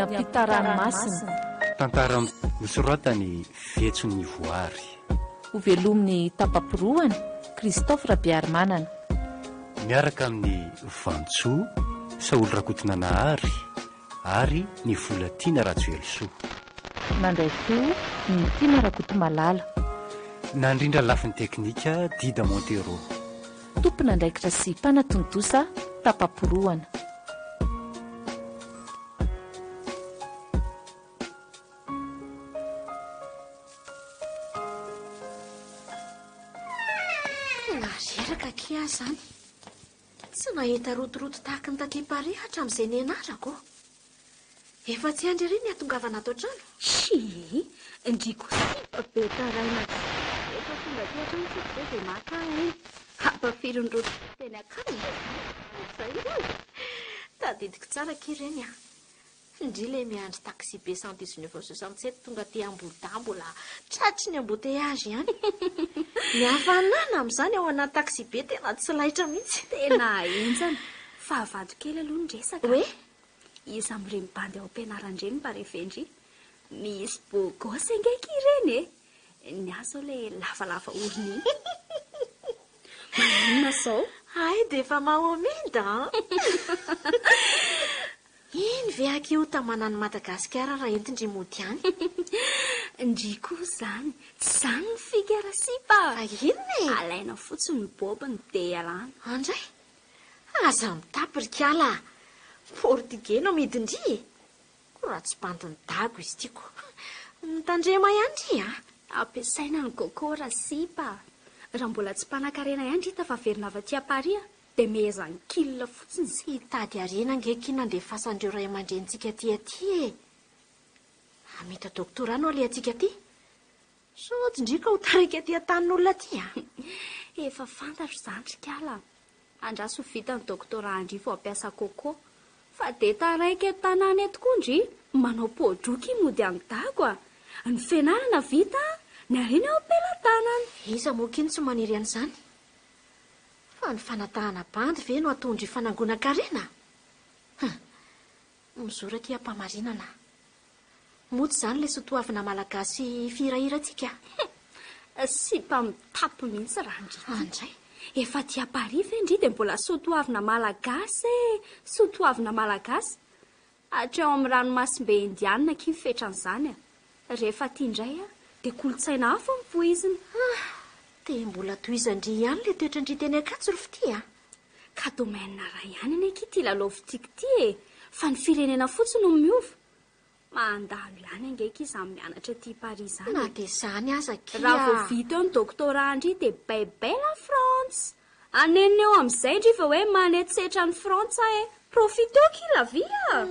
ampitaranomasina. Tantara nosoratany Fetson'ny Voary. Hovelomin'ny tapaporoany Christophe Rabiarimanana. Miaraka amin'ny Vantsoa Saolo Rakotona Nahary ary ny Volatiana Rajoelisoa. Mandray koa ny Tina Rakotomalala. Nandrindra lafin'ny teknika Dida Montero. Tompona ndraikitra sy mpanatondosa tapaporoana. Nareraka kia zany. Tsy nahita rotoroto tahaka ny taty Paris hatramin'izay nianarako. Efa tsy andry ery ny atongavana ato an-trano. Ndriko sipa be taraina. Efa tonga ty hatrany tsy dia maka iny. Hampafiry ny rotoroto teny akany. Izay Tadidiko tsara kireny a. Indrila miandry taxi be 11967 tonga ty Ambohidahy tratry ny embouteillage ihany. Ny hafanana amin'izany ao anaty taxi be tena tsy laitra mihitsy. Tena enjana. Fa avado kely aloha ny resaka. Hoe? Izy amin'ireny bandy ao am-pianarandreny mba revendry. Misy bogosy angaiky ireny Ny aso ilay lavalava orony. Manina sao? Ay, dia efa mahomenda. Iny ve akiota manany Madagasikara raha entindry mody any? Ndry koa zany. Tsy zany ny figara sipa. Inona e? Alaina fotsiny ny bobiny dia alana. Andray? Aza mitaprikala. Portugais no midindry. Koa raha tsy bandiny dago izy tiako. Mitandrema ihany a? Ampiasaina ny kokora sipa. Raha mbola tsy mpanan-karena ihany hita fa verina avy aty Paris dia meheza ny kila fotsiny sy hitady arena angeky nandefasandreo ray aman-drentsika aty. Amita doktora no alehantsika aty. Sody ndrika ho tarika aty an-tanin'olona aty a? Efa fantatro zany trikala. Andraso vita ny doktora andry vao ampiasa koko. Fa dia taraiky eto tanàna eto koa ndry. Manao podroky mody amin'ny dago a. Ny fianarana vita, ny arena ao am-pelantanana. Iza moa kiny tsy maniry an'izany. Fa ny fanatahana bandy ve no atondry fanangonan-karena? Mizoraka ampamarinana. Motsy zany ilay sotoavina malagasy firahiratsika. Sy mpamitapo mihitsy raha ndrika. Andray. Efa tia Paris vendry dia mbola sotoavina malagasy sotoavina malagasy. Hatreo amin'ny ranomasimbe indiana kivy fetran'izany. Rehefa tia indray dia kolotsaina hafa mipoizina. Dia mbola toizandry ihany ilay toetrandry teny Ankatso ry fity Ka domaine raha ihany aneky ity lalaovintsika ity fa ny firenena fotsiny no miova. Mandalo ihany angaiky izy amin'ny mianatra tia Paris zany. Na dia izany aza kia. Raha vao vita eo ny doktora andry dia baibay la France. Anenina eo amin'izay ndry fa hoe manetsetra ny Frantsa profiteo kila via.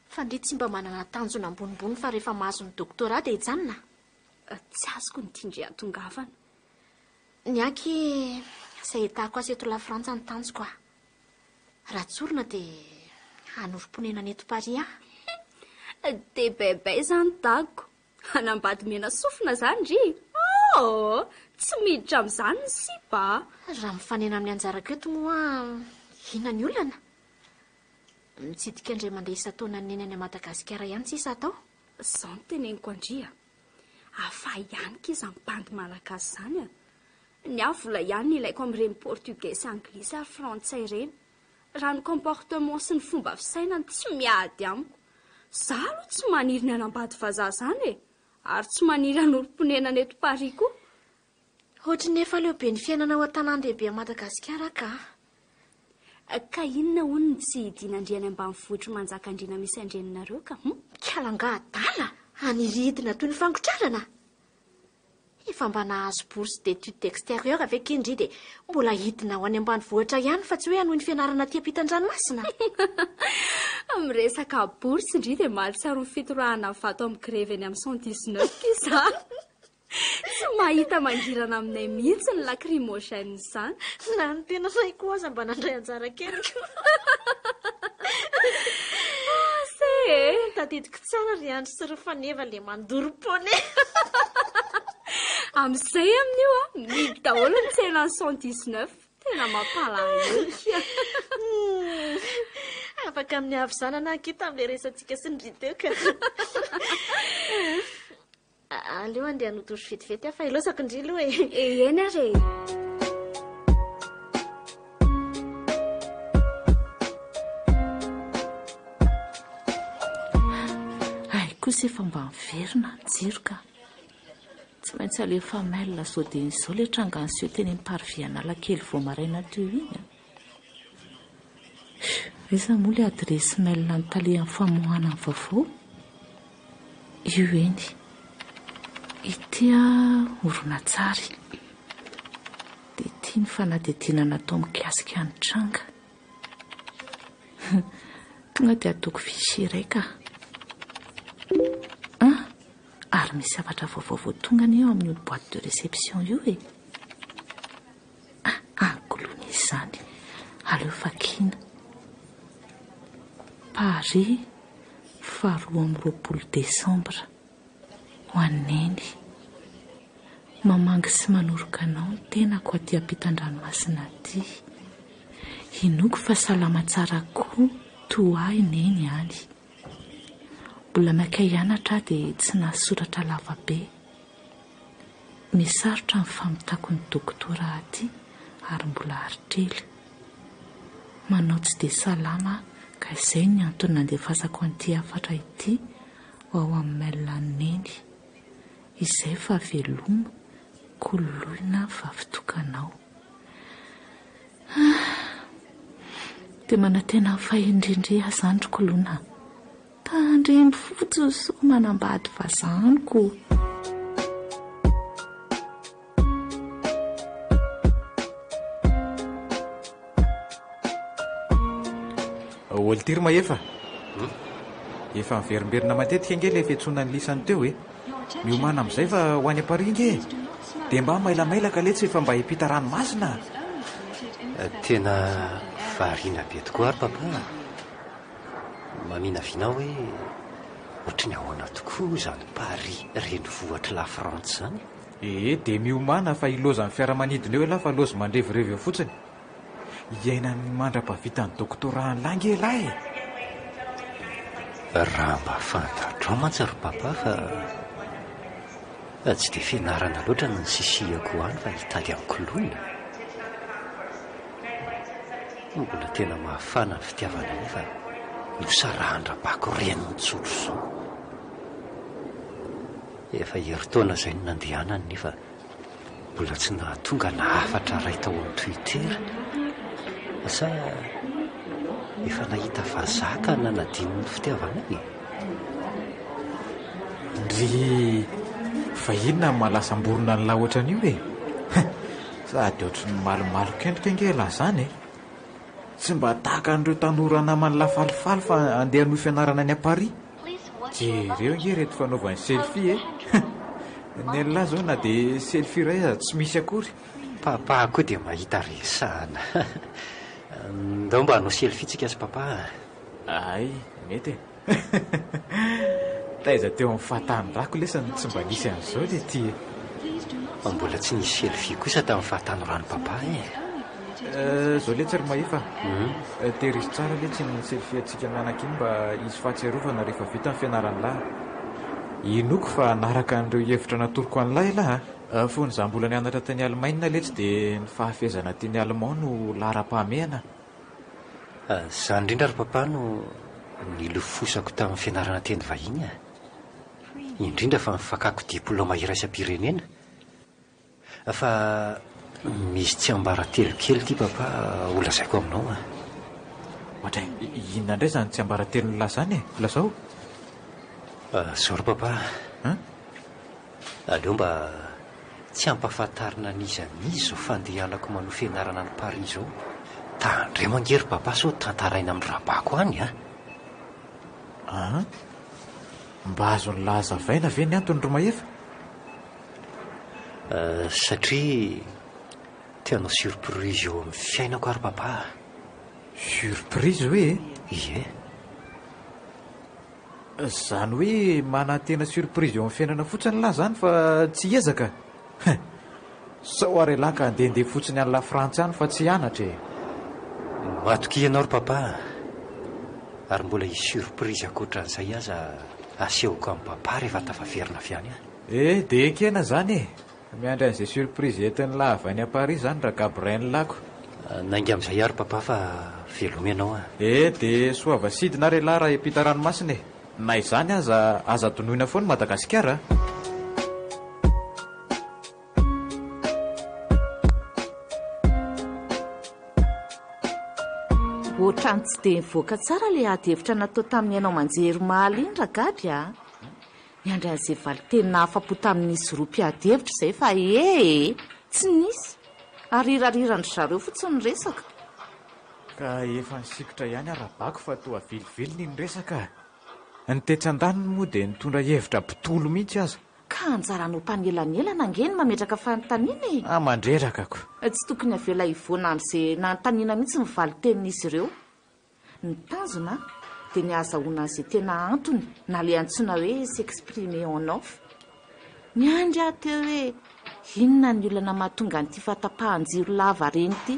Fa ndry tsy mba manana tanjona ambonimbony fa rehefa mahazo ny doktora dia hijanona. Tsy azoko ny tindry atongavana. Ny anky izay hitako azy eto la Frantsa ny tanjoko a. Raha tsorina dia anorom-ponena eto Paris dia baibay zany dago. Hanambady mena sofina zany ndry. Tsy miditra amin'izany ny sipa. Raha mifanena amin'ny anjarako eto moa ina ny olana. Mitsidika indray mandeha isa-taona ny nenany Madagasikara ihany tsisa atao. Izao no teneniko andria. Afa ihany kiza ny bandy malagasy zany Ny avola ihany ilaiko amin'ireny portugais, anglisy ary frantsay ireny. Raha ny comportement sy ny fomba fisainany tsy miady amiko. Zaho aloha tsy maniry ny anambady vazaha zany ary tsy maniry anorom-ponena eto Paris koa. Ohatry nefa leo be ny fiainana ao an-tanàn-dehibe a Madagasikara Ka inona hono ny tsy hidinandriana ambanivohitra manjaka andriana misy andreninareo ka? Kialanga adala, aniridina toy ny fangotrarana. Efa mba nahazo bourse d'études d'extérieur avec indry dia mbola hidina ho any ambanivohitra ihany fa tsy hoe hanohy ny fianarana aty ampitan-dranomasina. Miresaka bourse indry dia maly tsy ary ny fitorahana vato amin'ny grève eny amin'ny 119 kisa. Tsy mahita mangirana aminay mihitsy ny lacrymogène izany. Na ny tena saiko aza mba nandray anjara kely. Tadidiko tsara ry andro sy ry faneva le mandoro-pony. Amin'izay amin'io midy daholo ny tsena ny 119. Tena mampalahelo. afaka amin'ny havizanana kita amin'ilay resantsika sy ny riteka. Aleo andeha hanotory vetivety afa ilosako indrilo e. Eny are. Ay kosa efa mba miverina jiroka. Tsy maintsy alefa mail sao dia izao le tranga ny sio teny mipariviana lakely vao maraina teo iny. Resa moa le adresy mail ny talian'ny famohana ny vaovao. Io eny. Itia oronatsary. Dia tia ny fanadidina natao mikasika ny tranga. Tonga dia ataoko fichier raika. Ary misy zavatra vaovao tonga ny eo amin'ny boîte de réception io e. Ankolony izany. Aleo fakina. Paris 12 Desambra. Ho aneny. Mamangy sy manoroka anao ny tenako aty ampitan-dranomasina aty. Inoko fa salama tsara koa toa neny any. Mbola mankay hianatra dia tsy nahasoratra lava be. Misarotra ny famitako ny doktora aty ary mbola aritrely. Manao tsy dia salama ka izay ny antony nandefasako an'ity afatra ity ho ao amin'ny mail-ny neny. Izay fa veloma kololoina vavitokanao. Dia manantena fahendrindre azany kolona. Tandreny fotsy so manambady vazaniko. Oltiry maefa. Efa miverimberina matetika nge le fiantsoana ny lisany teo e. Miomana amin'izay fa ho any Paris nge. Dia mba mailamailaka le tsy efa mba hipita ranomasina. Tena variana be tokoa ary papa. Mamina vinao hoe ohatry ny ahoana tokoa izany Paris renivohitra la France zany. Dia miomana fa iloza ny fiaramanidina eo la fa loza mandrevirevy eo fotsiny. Iainany mandra-pavita ny doktora ny langy elahy. Raha mba fantatro mantsy ry papa fa tsy dia fianarana loatra ny sisihako any fa hitaly amin'ny kolonina. Mbola tena mahafana ny fitiavana nefa nosarahan-drabako renitsolo zao. Efa heritaona izay no nandehanany nefa mbola tsy nahatonga nahafatra ray tao amin'ny Twitter. Asa efa nahita fazaka nanadino ny fitiavana e. Ndry fa inona malasamborona ny lahoatra an'io e. Sady ohatry ny malomalo kendrika ngela zany e. Tsy mba tahaka an'ireo tanora namany lafalifaly fa andeha no fianarana any a Paris. Jereo nge reto fanaovany selfie e. Ny lahy zao na dia selfie ray aza tsy misy akory. Papa koa dia mahita resahana. Ndao mba hanao selfie tsika sy papa. Ay, mety e. Taiza teo amin'ny fahatany rako lesany tsy mba nisy an'izao le ty e. Mbola tsy nisy selfie kosa tamin'ny fahatany rano papa e. Zao le tsy ry maefa. Tehirisy tsara le tsy ny selfie atsika mianakiny mba hisy fahatsiarovana rehefa vita ny fianarany lahy. Inoko fa naraka an'ireo hevitra natoroko an'lahy lahy. Fony za mbola nianatra tany Alemaina le tsy dia ny fahafezana teny Allemand no lahara-pahamehana. Zany indrindra ry papa no nilofosako tamin'ny fianarana teny vahiny a. Indrindra fa mifakako diplôma iraisam-pirenena. Fa misy tsy ambara telokely ty papa olazaiko aminao a. Ohatra inona indray zany tsy ambara telo ny lahy zany e. Lazao. Zao ry papa. Aleo mba tsy ampahafantarina n'iza zao fandehanako manohy fianarana ny Paris zao. Tandremo angery papa so tantaraina amin'ny rabako any a. Mba azo ny lahazavaina ve ny antony ry maefa? Satria tianao surprise eo amin'ny fiainako ary papa. Surprise hoe? Ie. Zany hoe manantena surprise eo amin'ny fiainana fotsiny lahy zany fa tsy ezaka. Sao ary lahy ka andehandeha fotsiny any la Frantsa any fa tsy hianatra e. Matoky ianao ry papa. ary mbola hisy surprise akoatran'izay aza asehoko amin'ny papa rehefa tafaverina avy any de ekena zany miandry an'izay surprise entiny lava any a Paris zany raha Gabriel lako nainga amin'izay ary papa fa velomenao de soava sidina re lahy raha epita ranomasina na izany aza donoina foana Madagasikara. Ohatrany tsy dia nivoaka tsara ilay ady hevitra natao tamin'ny ianao manjery mahaly iny ragaby miandry an'izay valitenina afa-po tamin'nisy roa mpiady hevitra izay fa tsy nisy ary irarirandry zareo fotsiny ny resaka ka efa nisikotra ihany arabako fa toa viliviliny ny resaka ny tetsan-daniny moa dia nitondra hevitra mpitolo mihitsy aza ka anjaranao mpanelanelana angeny mametraka fanontaniana mandrerakako tsy tokony avela ivoana an'izay nanontaniana mihitsy ny valitenin'izy ireo ny tanjona dia ny azahoana an'izay tena antony na le antsoina hoe s'exprimer en off miandry ahy teo hoe inona ny olana mahatonga nyity fatapahan-jiro lava reny ity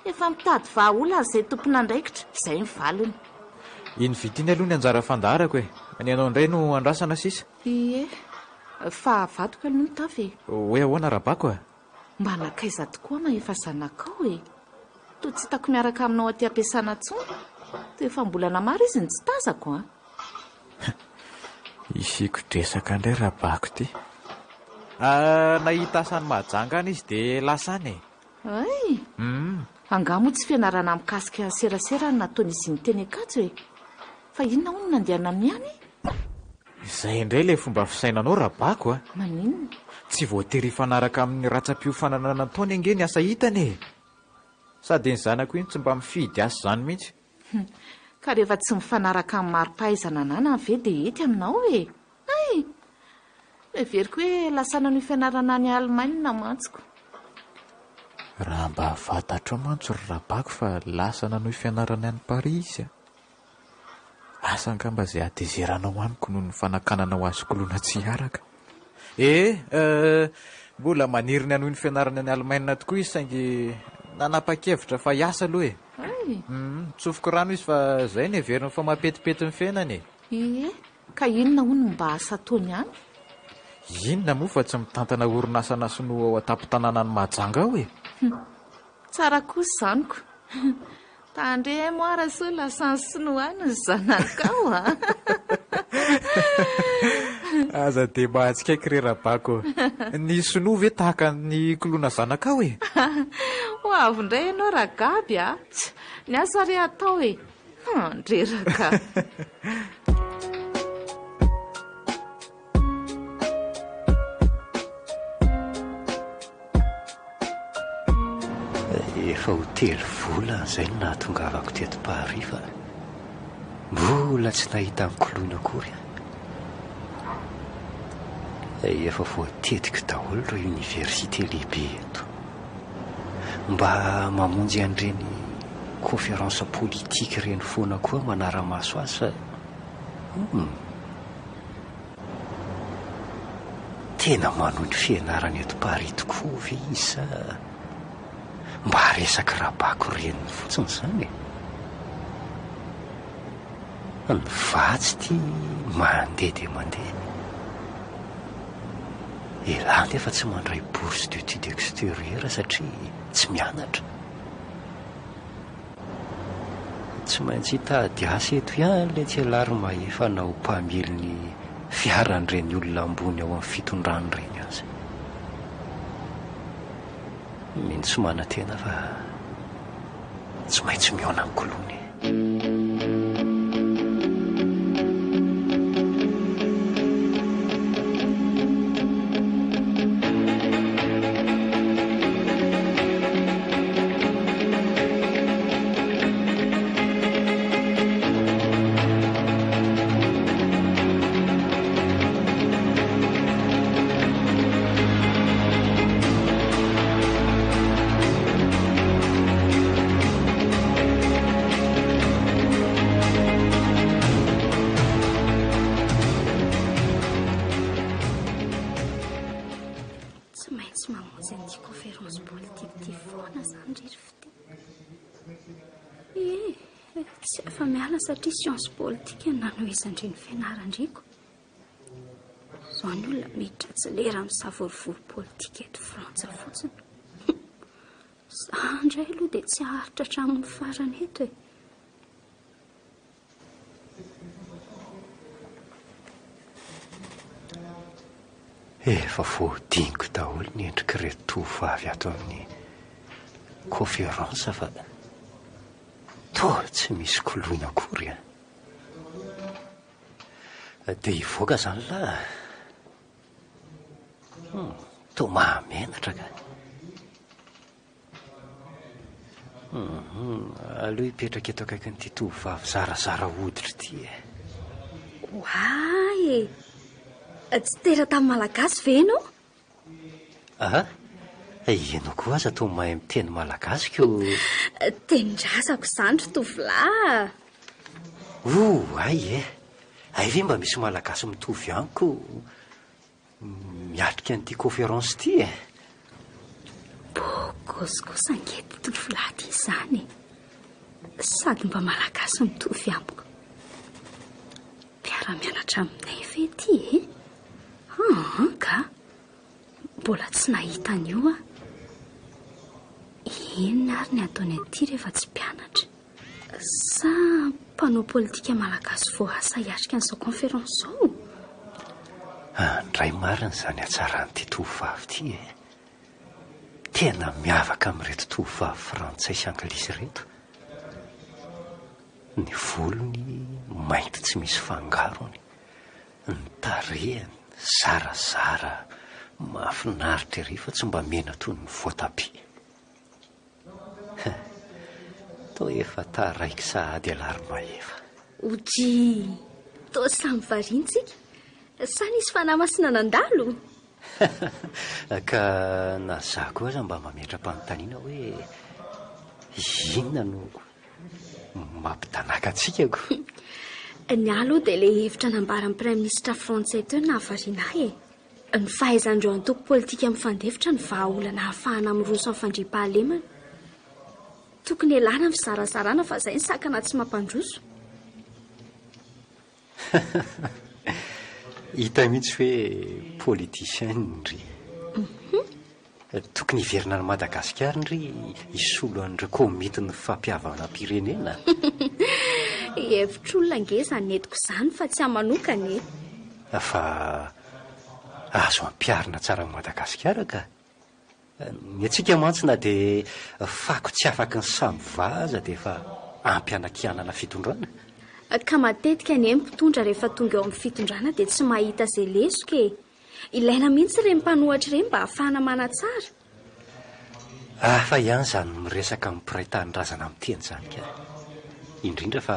efa mitady vahaolana izay tompona andraikitra izay mivaliny iny vitiny aloha ny anjara fandaharako ny anao indray no andrasana sisa fa avatoka aloha ny tafy hoe ahoana rabako mba nakaiza tokoa mahefa zanakao toa tsy hitako miaraka aminao aty ampiasana tsony toa efa mbolana maro izy ny tsy tazako isikotresaka indray rabako ty nahita asany mahajangana izy dia lasany angamo tsy fianarana mikasika serasera ny nataon'izy nyteny akatso fa inona hono nandehana amin'ny any izay indray ilay fomba fisainanao rabako maninona tsy voatery fanaraka amin'ny ratsa-piofanana nataony angeny asa hitany sady ny zanako iny tsy mba mifidy asa zany mihitsy ka rehefa tsy mifanaraka amin'ny mari-pahaizana nana ve dia ety aminao everiko hoe lasana no fianarana any Alemaina mantsiko raha mba fantatro mantso ry rabako fa lasana no fianarana any Paris asa ngamba izay adezeranao amiko noho ny fanakanana ho azokoloana tsy hiaraka mbola maniriny anoho ny fianarana any Alemaina tokoa izy saingy nanapa-kevitra fa hiasa aloha tsofoko rano izy fa izay ny heveriny fa mampetipety ny fiainany ka inona hono mba asa ataony any inona moa fa tsy mitantana orinasana sino ao atapon-tanàna ny mahajanga ao tsara kosa zaniko tandre moara so lasany sinoany ny zanakao aza dia mahatsikaiky re rabako ny sinoa ve tahaka ny koloana zanakao ho avy indray ianao ragaby ny asa re atao ndreraka efa hotely vola izay no nahatongavako teto Paris fa mbola tsy nahita nkoloina akory efa voatetika daholo ireo université lehibe eto mba mamonjy an'ireny conférence politique ireny foana koa manara-maso azy tena manohy ny fianarany eto Paris tokoa ve izy mba resaka rabako reniny fotsiny izany ny vatsy ty mandeha dia mandeha elany efa tsy mandray bourse d'études extérieures satria tsy mianatra tsy maintsy hitady asa eto ihany le tsy alary mahefa nao mpamily ny fiaran'ireny olona ambony ao amin'ny fitondrany ireny azy mino tsy mana-tena fa tsy maintsy miona amin'ny kolony Tsy efa miala satria science politique nanoizandry ny fianarandriko. Zao ny olona miditra tsy lera amin'ny savorivory politika eto Frantsa fotsiny. Za indray aloha dia tsy haharitra hatramin'ny farany eto e. Efa voadiniko daholo ny endrika reto tovovavy ato amin'ny conférence fa toa tsy misy koloina akory a. Dia hivoaka zany la toa mahamenatra ka. Aleo hipetraka eto akaikin'ity tovovavy zarazara hoditra ity e. Oay! Tsy tera tamin'ny malagasy ve ianao? Ianao koa aza toa mahay miteny malagasy ko. Tenin-drazako izany tovolahy. Ay e. Ay ve mba misy malagasy mitovy amiko miatrika an'ity conférence ity e. Bokosikosa angety tovolahy ity izany. Sady mba malagasy mitovy amiko. Mpiara-mianatra aminay ve ity e? Ka mbola tsy nahita an'io a. Inona ary ny ataony aty rehefa tsy mpianatra? Sa mpanao politika malagasy voasa hiatrika an'izao conférence zao? Andray marina izany hatsaran'ity tovovavy ity e. Tena miavaka amin'ireto tovovavy frantsay sy anglisy reto. Ny volony mainty tsy misy fangarony, ny tarehiny zarazara, mahafinaritra ery fa tsy mba mena toy ny voatabia. Toa efa taraiky sahady alary mahefa. Oji, toa samy variantsika. Sa nisy fanahy masina nandalo? Ka na za koa aza mba mametra-panontaniana hoe inona no mampitanaka antsika ko. Ny aloha dia ilay hevitra nambaran'ny praiminisitra frantsay teo nahavariana ahy e. Ny fahaizandreo antoko politika mifandefitra ny vahaolana ahafahana miroso amin'ny fandriam-pahalemana. Tokony ialana amin'ny fizarazarana fa izay ny sakana tsy mampandroso. Hita mihitsy hoe politicien ry. Tokony hiverina ny Madagasikara ry hisolo an'ireo komitin'ny fampihavana-pirenena. Hevitr'olona nge izany netiko izany fa tsy hamanokany e. Fa azo ampiarina tsara ny Madagasikara ka. Ny antsika mantsy na dia fako tsy afaka ny samby vaza dia efa ampy anakianana fitondrana. Ka matetika ny mpitondra rehefa tonga eo amin'ny fitondrana dia tsy mahita izay lesoka e. Ilaina mihitsy ireny mpanohatra ireny mba ahafahana manatsara. Fa ihany izany miresaka amin'ny mpiray tanindrazana amin'ny teny izany ka. Indrindra fa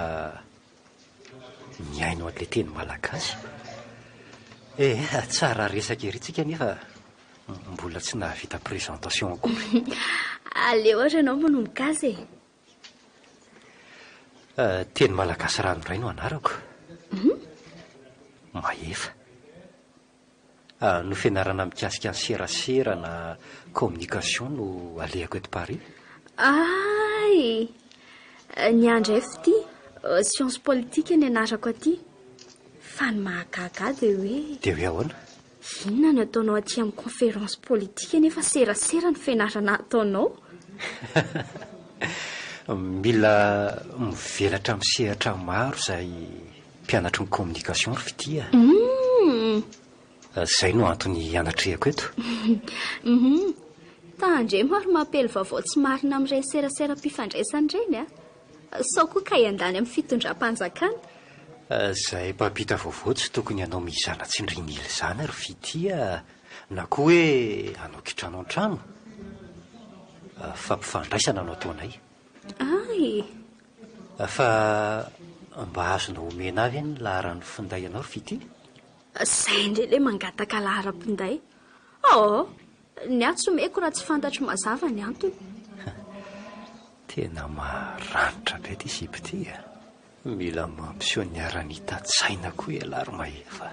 miaino an'ilay teny malagasy. Tsara resaka ery tsika nefa mbola tsy nahavita présentation akory. Aleo ohatra ianao manomboka azy e. Teny malagasy ranoray no anarako. Mahefa. No fianarana mikasika ny serasera na communication no alehako eto Paris. Ay, ny andray fity science politique ny anarako aty. Fa ny mahagaga dia hoe ahoana? Inona ny ataonao aty amin'ny conférence politique nefa serasera ny fianarana ataonao? Mila mivelatra amin'ny sehatra maro izay mpianatry ny communication fity a. Izay no antony hianatrehako eto. Tandre maro mampely vaovao tsy marina amin'ireny serasera mpifandraisana ireny a. Sao koa ka hiandany amin'ny fitondram-panjakana. Izay mpampita vaovao tsy tokony hanao mizana tsindrin'ila izany ary fity a. Na koa hoe hanao kitrano an-trano. Fampifandraisana no ataonay. Ay. Fa mba azonao omena avy ny laharan'ny finday anao fity? Izay indray ilay mangataka laharam-pinday. Ny atsomeko raha tsy fantatro mazava ny antony. Tena maranitra be ty sipy ty a. Mila mampiseho ny ara-nita-tsaina koa ialary mahefa.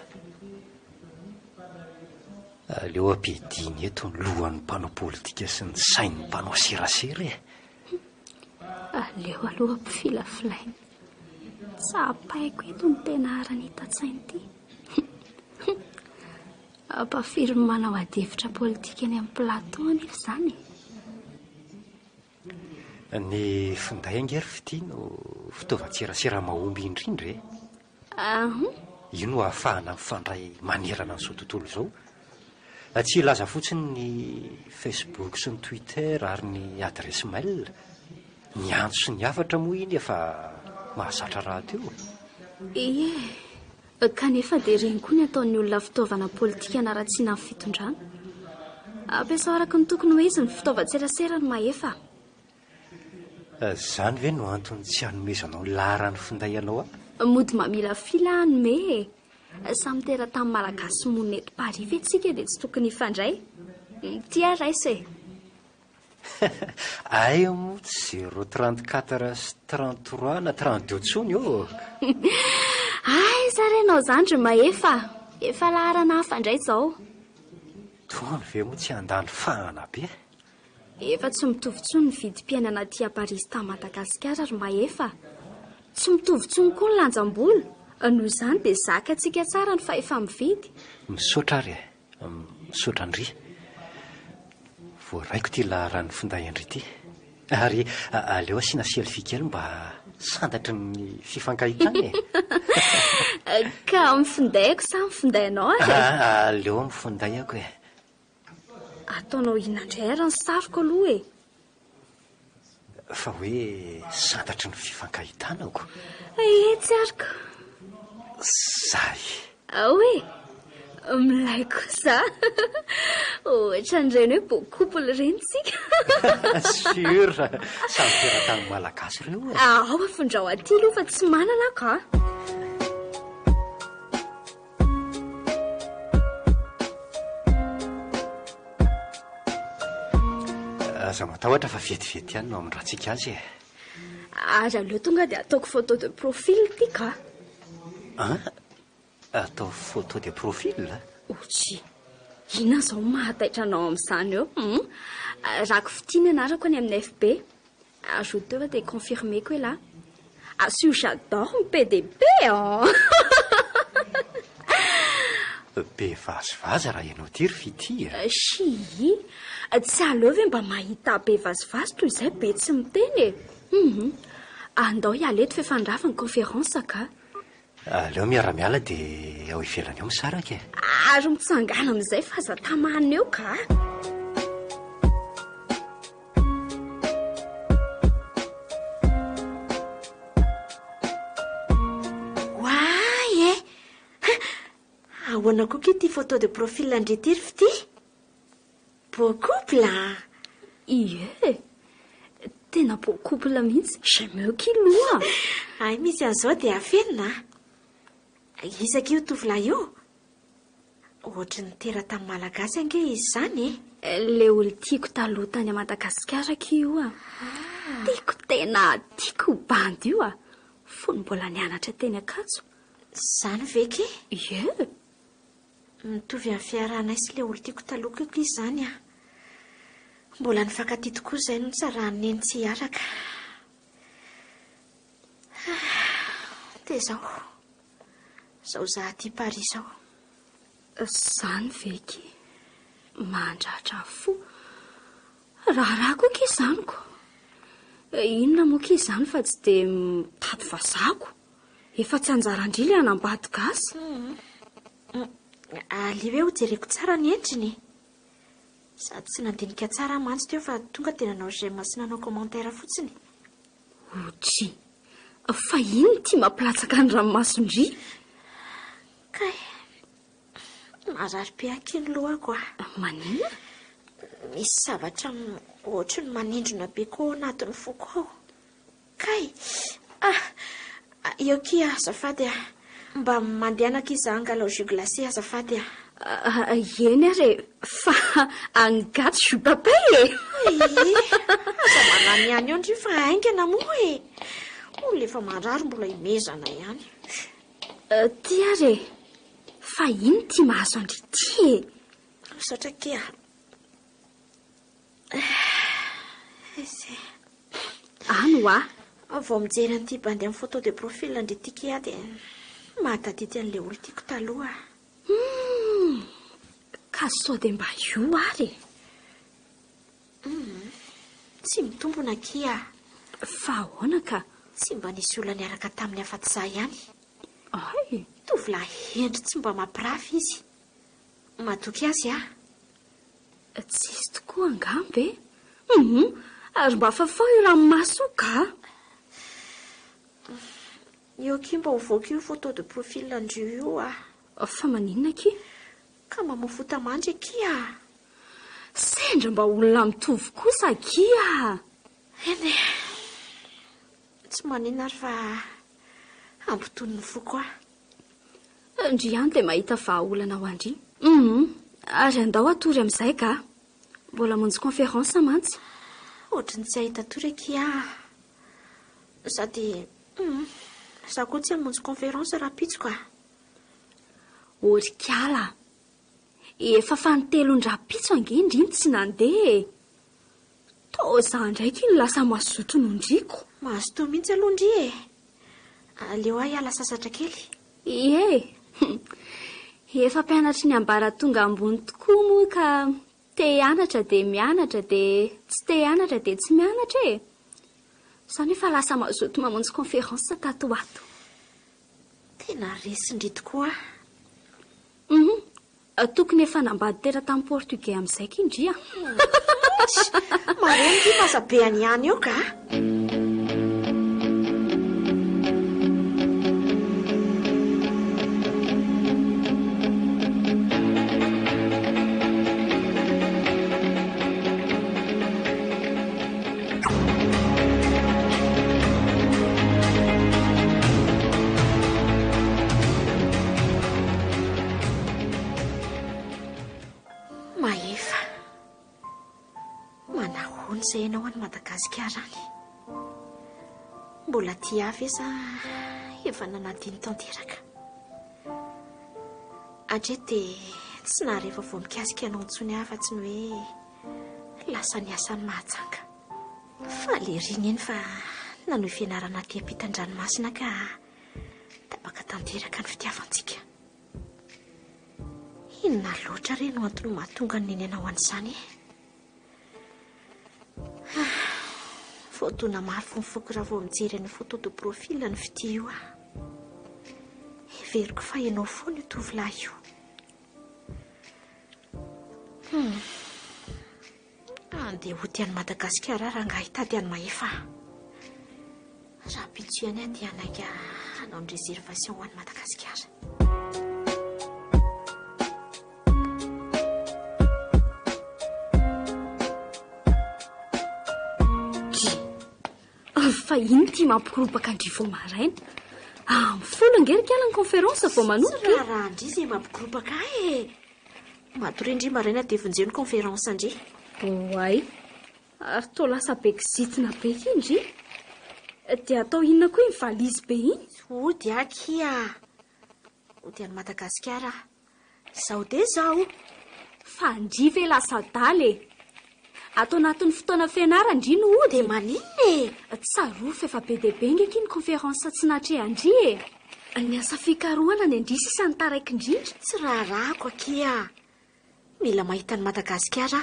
Aleo ampidiny eto ny lohan'ny mpanao politika sy ny sain'ny mpanao serasera e. Aleo aloha ampifilafilaina. Tsapaiko eto ny penarany hitan-tsainy ity. Ampafiry manao adevitra politika eny amin'ny plateau anefa izany. Ny finday angery fitiano fitaovan-tserasera mahomby indrindra e. Io no ahafahana mifandray manerana n'izao tontolo izao. Tsy ilaza fotsiny ny Facebook sy ny Twitter ary ny adresy mail. Ny antso sy ny hafatra moa iny efa mahazatra raha teo. Ie, kanefa dia ireny koa ny ataon'ny olona fitaovana politika anaratsiana amin'ny fitondrana. Ampiasa araka ny tokony ho izy ny fitaovan-tserasera no mahefa. Izany ve no antony tsy hanomezanao laharan'ny finday ianao Mody mamila fila hanome. Samy teratany malagasy monina eto Paris ve tsika dia tsy tokony hifandray. Tia raisa e. Ay moa 034 sy 33 na 32 tsony io. Ay, sarenao izany ry mahefa. Efa laharana hafandray izao. Tony ve moa tsy handany fahana be? Efa tsy mitovy tsony ny vidim-piainana aty Paris ta Madagasikara ry mahefa. Tsy mitovy tsony koa ny lanjam-bola. Noho izany dia zaka antsika tsara ny fa efa mividy. Misaotra ary misaotra andry. Voaraiko ty laharan'ny finday andry ity. Ary aleo asiana selfie kely mba sandatry ny fifankahitana e. Ka mifindaiko sa mifindainao ary? Aleo mifinday ako e. Ataonao inandray ary ny saroko aloha e. Fa hoe sandatry ny fifankahitana ako. Tsy ariko. Zay. Hoe, milay kosa. Ohatra n'ireny hoe beau couple ireny tsika. Sûr, samy teratany malagasy ireo e. Afindrao aty aloha fa tsy manana ka. Aza matahotra fa vetivety ihany no amin-dratsika azy e. Ary aleo tonga dia ataoko photo de profil ity ka. Atao photo de profil? Otsy, ina izao mahataitra anao amin'izany eo. Rako fitiana anarako any amin'ny FB. Ajoute eo dia confirmeko hoe là. Sûr, j'adore ny PDB. Be vazivazy raha ianao ty ry fity. Chi, tsy aleo ve mba mahita be vazivazy toy izay be tsy miteny e. Andao ialeto fa efa andrava ny conférence ka. Aleo miara-miala dia ao ivelany ao misaraka e. Ary mitsangana amin'izay fa aza tamana eo ka. Why e? Ahoana koa ity photo de profil andrety ry fity? Beau couple Ie, tena beau couple mihitsy. Jamais kiloa. Ay, misy an'izao dia afenina. Isaka io tovolahy io. Ohatry ny teratany malagasy ange izy izany e. Le olo tiako taloha tany a Madagasikara io tiako tena tiako bandy io fony mbola nianatra teny Ankatso. Izany ve ke? Ie. Mitovy amin'ny fiarahanay sy le olo tiako taloha koa izany Mbola nifankatia tokoa izay no tsarany neny tsy hiaraka. Dia izao zaho Paris izao. Izany veky mandratra fo. Raha koa ke izany ko. Inona moa ke izany fa tsy dia mitady vazako. Efa tsy anjara indrindra hanambady gasy. Aleo hoe hojereko tsara ny endriny. Sady tsy nandinika tsara mantsy teo fa tonga dia nanao j'aime sy nanao commentaire fotsiny. Otsy, fa ino ty mampilatsaka ny ranomasondry? Kay, marary be aky ny lohako Manina? Misy zavatra ohatry ny manindrona be koa anatin'ny foko ao. Kay, eo kia azafady mba mandehanaka izy hangalao jus glacé azafady Eny ary fa angaty jus papay e. Aza manany ihany eo ndry fa haingana moa e. Olona efa marary mbola imezana ihany. Ty ary fa ino ty mahazo andry ty e? Misaotra kia. Ano Vao mijery an'ity bandy amin'ny photo de profil andretika dia mahatadity an'ilay olo tiako taloha. Ka sao dia mba io ary. Tsy mitombona kia. Fa ahoana ka? Tsy mba nisy olona niaraka tamin'ny afa-tsy ihany. Ay, Tovolahy endry tsy mba mampirafy izy. Matoky azy tsisy tokoa angambe. Ary mba fafao io ranomaso ka? Io kia mba hovoaka io photo de profil andrio io Fa maninona ki? ka mamofota mandry kia. Sendra mba olona mitovy kosa kia. Eny, tsy maninona ary fa ampitony ny foko Ndry ihany dia mahita vahaolana ho andry. Ary andao atory amin'izay ka? Mbola monjy conférence mantsy. Ohatrany tsy ahita tory kia. Sady za koa tsy hamonjy conférence raha pitsoko Orikala. Efa fantelon-drapitso angindriny tsy nandeha. Toza ndraiky ny lasa mazoto nondriko. Mahazo toa mihitsy aloha ndry Aleo ahy hiala sasatra kely. Ie. Efa mpianatra ny ambaratonga ambony tokoa moa ka te hianatra dia mianatra dia tsy te hianatra dia tsy mianatra Izany efa lasa mazoto mamonjy conférence tato ato. Tena resindry tokoa. Tokony efa nambady teratany portugais amin'izay kindria. Mareny ty masabe any ihany eo ka. Mahefa manahoana izay ianao any Madagasikara any? Mbola tia avy sa efa nanadiny tanteraka? Hatreto dia tsy nahary efa vao mikasika anao intsony afa-tsy ny hoe lasa niasany mahajanga. Fa leriny eny fa nanohy fianarana aty ampitan-dranomasina ka tapaka tanteraka ny fitiavantsika. Inona loatra re no antony mahatonga ny nenanao an'izany? Fotoana mafy mifoky raha vao mijery ny photo de profil ny fity io Everiko fa ianao foana io tovolahy io. Andeha hoty any Madagasikara raha nga hitady any Mahefa. Raha pitso ihany andeha anaika hanao ny réservation ho any Madagasikara. Fa iny ty mampikorobaka andrivo maraina. Folo angerikala ny conférence vao manomboka. Raha andry izay mampikorobaka matory indry maraina dia vonjeo ny conférence andry. Oay. Ary toa lasa bekizitina be indry. Dia atao inona koa iny valizy be iny? Ody akia. Ody any Madagasikara. Zao dia zao. Fa ndry ve lasa daly atao anatin'ny fotoana fianarana ndry no ody. Dia maninona Tsarofa efa be dia be ngeky ny conférence tsy natre andry Ny asa fikarohana ny andry sisa ny taraiky indrindra. Tsy raharahako akia. Mila mahita ny Madagasikara.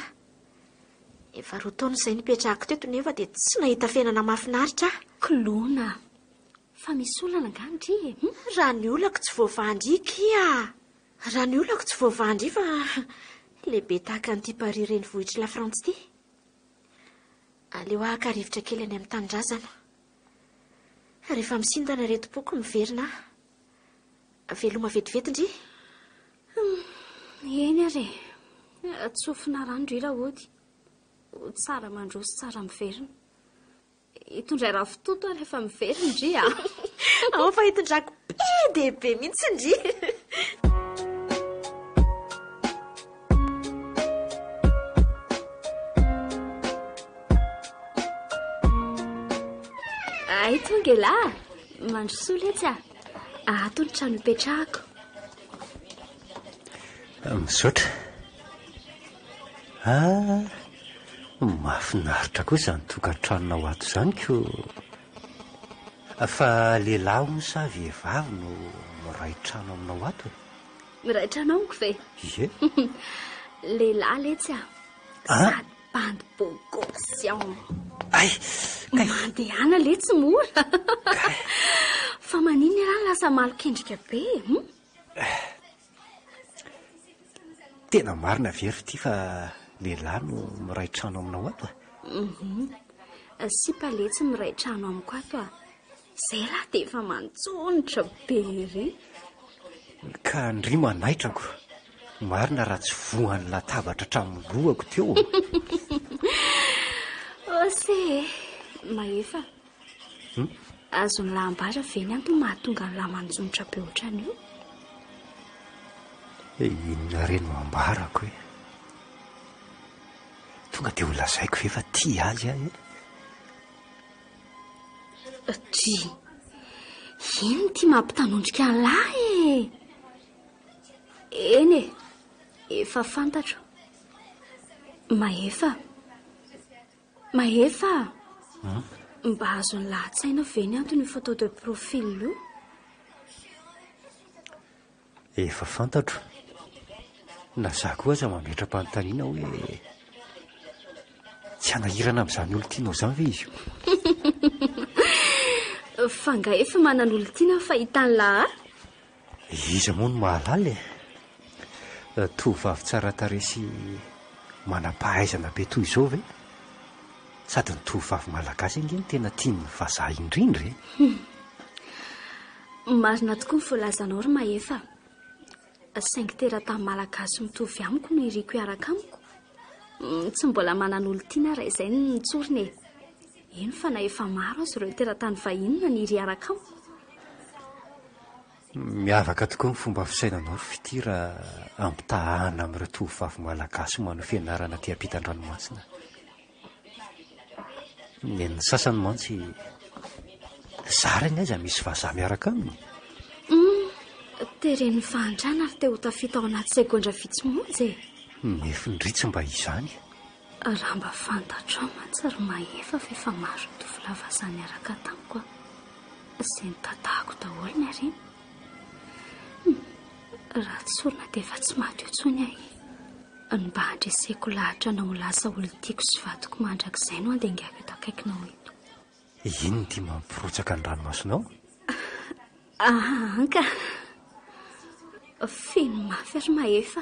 Efa roa taona izay nipetrahako teto nefa dia tsy nahita fiainana mahafinaritra. Kilona. Fa misy olana nga ndry Raha ny olako tsy voavandry kia. Raha ny olako tsy voavandry fa lehibe tahaka n'ity Paris renivohitra la France ity. Aleo ahaka rivotra kely any amin'ny tanindrazana. Rehefa misintana reto poko miverina. Veloma vetivety ndry. Eny ary. Tsofina rano ndry raha ody. Tsara mandroso tsara miverina. Hitondray raha fitoto rehefa miverina ndry Ao fa hitondrako be dia be mihitsy ndry. Tonga la mandrosoa letsy ato ny trano ipetrahako. Misaotra. Mahafinaritra koa izany tokantranona ho ato izany ko. Fa lehilahy no sa vehivavy no miray trano aminao ato e? Miray trano amiko ve? Ie. Lehilahy letsy a. Sady bandy bogosian. Ay, Mandehana letsy mora. Fa maniny raha lasa malokendrika be. Tena marina very ty fa lehilahy no miray trano aminao ato a? Sipa letsy miray trano amiko ato a. Zay raha dia efa mantsonitra be re. Ka andry manaitrako. Marina raha tsy voan'ny latabatra tramonlohako teo. Ose mahefa. Azony lahambara veny anto mahatonga ny lahy mantsonitra be ohatran'io. Inona reny mambarako e? Tonga dia ho lazaiko ve efa tia azy ahy e? Ty, ino ty mampitanondrika ny lahy e? Eny e, efa fantatro. Mahefa. Mba azony lahatsaina veny antony photo de profil io. Efa fantatro. Na za koa aza mametra-panontaniana hoe tsy hanahirana amin'izany olo tianao izany ve izy io? Fanga efa manana olo tiana fahitany lahy. Iza moa no mahalala e? Tovovavy tsara tarehy sy manam-pahaizana be toy izao ve? Sady ny tovovavy malagasy ange no tena tiany vazaha indrindra e? Marina tokoa ny voalazanao ry Mahefa. Saingy teratany malagasy mitovy amiko no iriko hiaraka amiko. Tsy mbola manana olo tiana raha izay no nitsoriny e. Eny fa na efa maro azy ireo teratany vahiny na niry hiaraka amiko. Miavaka tokoa ny fomba fisainanao ry fity raha ampitahana amin'ireo tovovavy malagasy manao fianarana aty ampitan-dranomasina. Ny sasany mantsy zarany aiza misy vazaha miaraka aminy. Teren'ny fahantrana ary te ho tafita ao anaty segondra vitsy-monjy e. Mefindritsy mba izany. Raha mba fantatro mantsy ry Mahefa fa efa maro tovolahy vazaha miaraka tamiko a. Izay nitantahako daholo ny areny. Raha tsy sorina dia efa tsy madio intsony ahy. Ny mba handreseko lahatra na ho lasa olo tiako sy vadiko mandrakizay no andengako eto akaikinao eto. Ino ty mampirotsaka ny ranomasinao? Anka. Feno mafy ry Mahefa.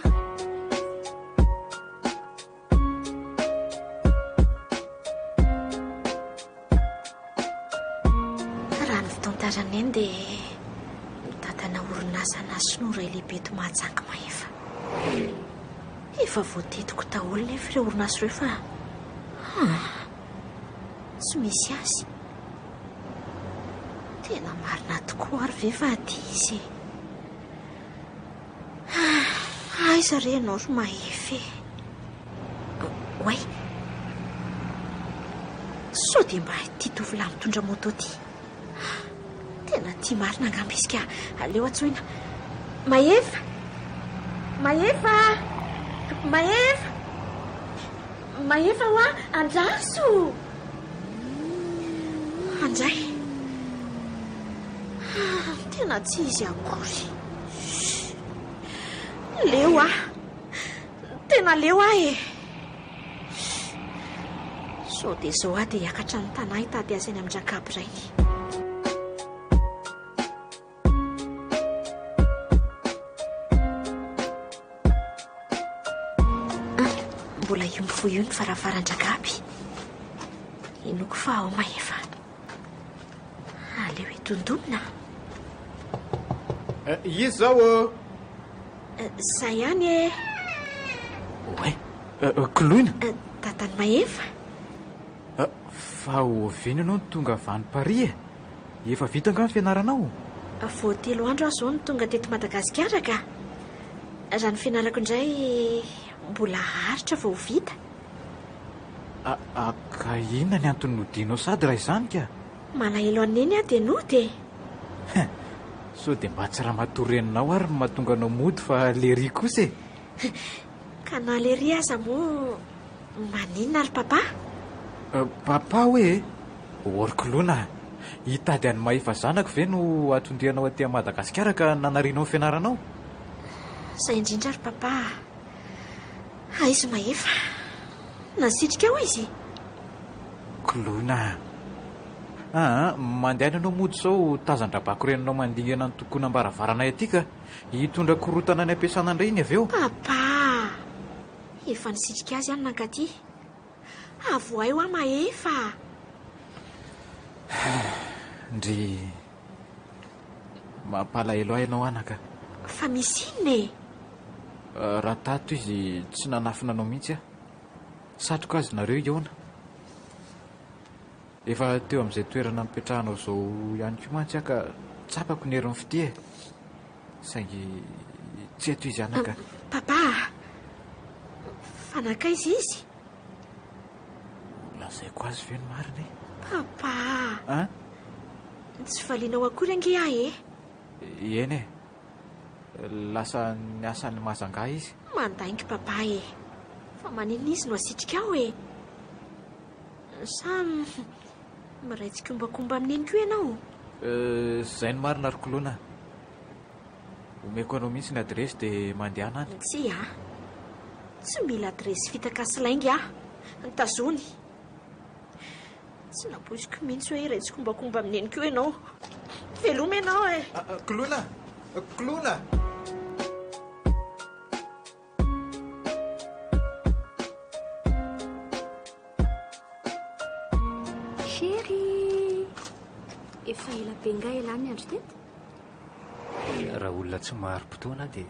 Raha ny fitontarana eny dia mitantana orinasa na sinora lehibe eto Mahajanga Mahefa. Efa voatetiko daholo nefa ireo orinasa ireo fa tsy misy azy. Tena marina tokoa ary ve fa aty izy. Aiza re ianao ry Mahefa? Oay, sao dia mba ity tovolahy mitondra moto ty. Tena tia marina angamba izy ka aleo atsoina. Mahefa! Mahefa! Mahefa! Mahefa hoa, andraso! Andray. Tena tsy izy akory. Leo tena leo e. Sao dia zao dia hiakatra ny tanahy hitady azy eny amin'ny Jakab rainy. Mbola iombo io ny varavaran-Jakaby. Inoko fa ao Mahefa. Aleo hitondonina. Izy zao Zay ihany e. Oay, koloina. Tatany Mahefa. Fa ho veny ianao ny tonga avy any Paris e? Efa vita nga ny fianaranao? Vao 3 andro aho zao ny tonga teto Madagasikara ka. Raha ny fianarako indray mbola haritra vao vita. Ka inona ny antony nodinao sady raha izany ka? Malahelo aneny aho dia nody e. So dia mba tsy raha matoreninao ary mahatonga anao mody fa lery kosa e. Ka na lery aza moa maninona ry papa? Papa hoe orikoloana, hitady any maefa zanako ve no atondrianao aty Madagasikara ka nanarianao ny fianaranao? Izay indrindra ry papa. Aizo maefa. Nasitrika ao izy. Kolona. Mandeha anao mody sao tazan-drabako renanao mandingana ny tokoana ambaravarana aty ka hitondra korotana any ampiasana indray iny avy eo. Papa, efa nisitrika azy any nankaty. Avoa eo aho maefa. Ndry mampalahelo ahy ianao anaka. Fa misy inona e? Raha tato izy tsy nanafina anao mihitsy aho. Satroka azy nareo iona. Efa teo amin'izay toerana mipetrahanao izao ihany koa mantsy aho ka tsapako ny herin'ny fitia. Saingy tsy eto izy anaka. Papa, fanakaiza izy? Lazaiko azy ve ny marina e? Papa, tsy valinao akory ange ahy e? Eny e, lasa niasan'ny mazangahy izy. Mandaingy papa e. Fa manina izy no asitrika ao e. Sa miraitsy kombakomba amin'iny koa ianao? Zay ny marina ry kolona. Omeko anao mihitsy ny adresy dia mandeha anany. Tsy tsy mila adresy fitakasilaingy nitazony. Tsy napoiziko mihitsy hoe iraitsy kombakomba amin'iny koa ianao. Veloma ianao e. Kolona! Kolona! Chéri, efa ela be ngay elany ny andro teto? Raha olona tsy maharo-potoana dia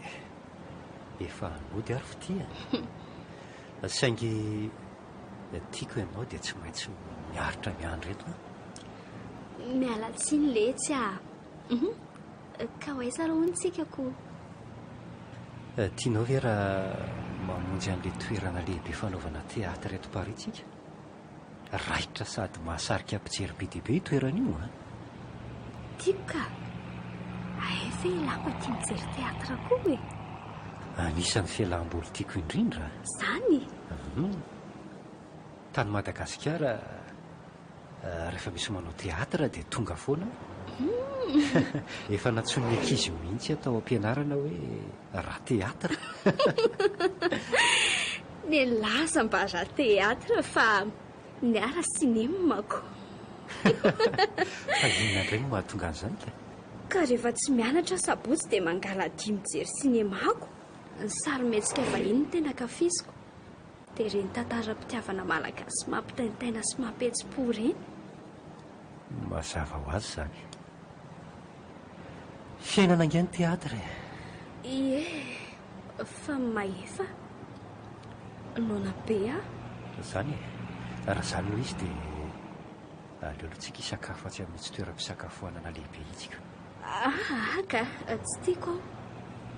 efa mody ary fitia. Saingy tiako ianao dia tsy maintsy miaritra miandro eto. Miala tsiny letsy ka hoaiza raha hontsika ko? Tianao ve raha mamonjy an'ilay toerana lehibe fanaovana teatra eto Paris tsika? Raitra sady mahasarika mpijery be dia be io toerana io Tiako ka. Aefa lamba tia mijery teatra koa e. Anisan'ny fialam-boly tiako indrindra. Zany? Tany Madagasikara rehefa misy manao teatra dia tonga foana. Efa natsony ankizy mihitsy atao am-pianarana hoe raha teatra. Ny laza mba raha teatra fa niara sinema ko. Fa inona indray no mahatonga an'izany ka? Ka rehefa tsy mianatra sabotsy dia mangala dia mijery sinemako. Ny sarimihetsika vahiny no tena kafiziko. Dia ireny tantaram-pitiavana malagasy mampitaintaina sy mampetsi-po ireny. Mazava ho azy izany. Fiainana ange ny teatra e. Ie, fa maefa nona be Zany e. Raha izany no izy dia aleoloantsika hisakafo atsy amin'itsy toeram-pisakafoanana lehibe itsika. Ka tsy tiako.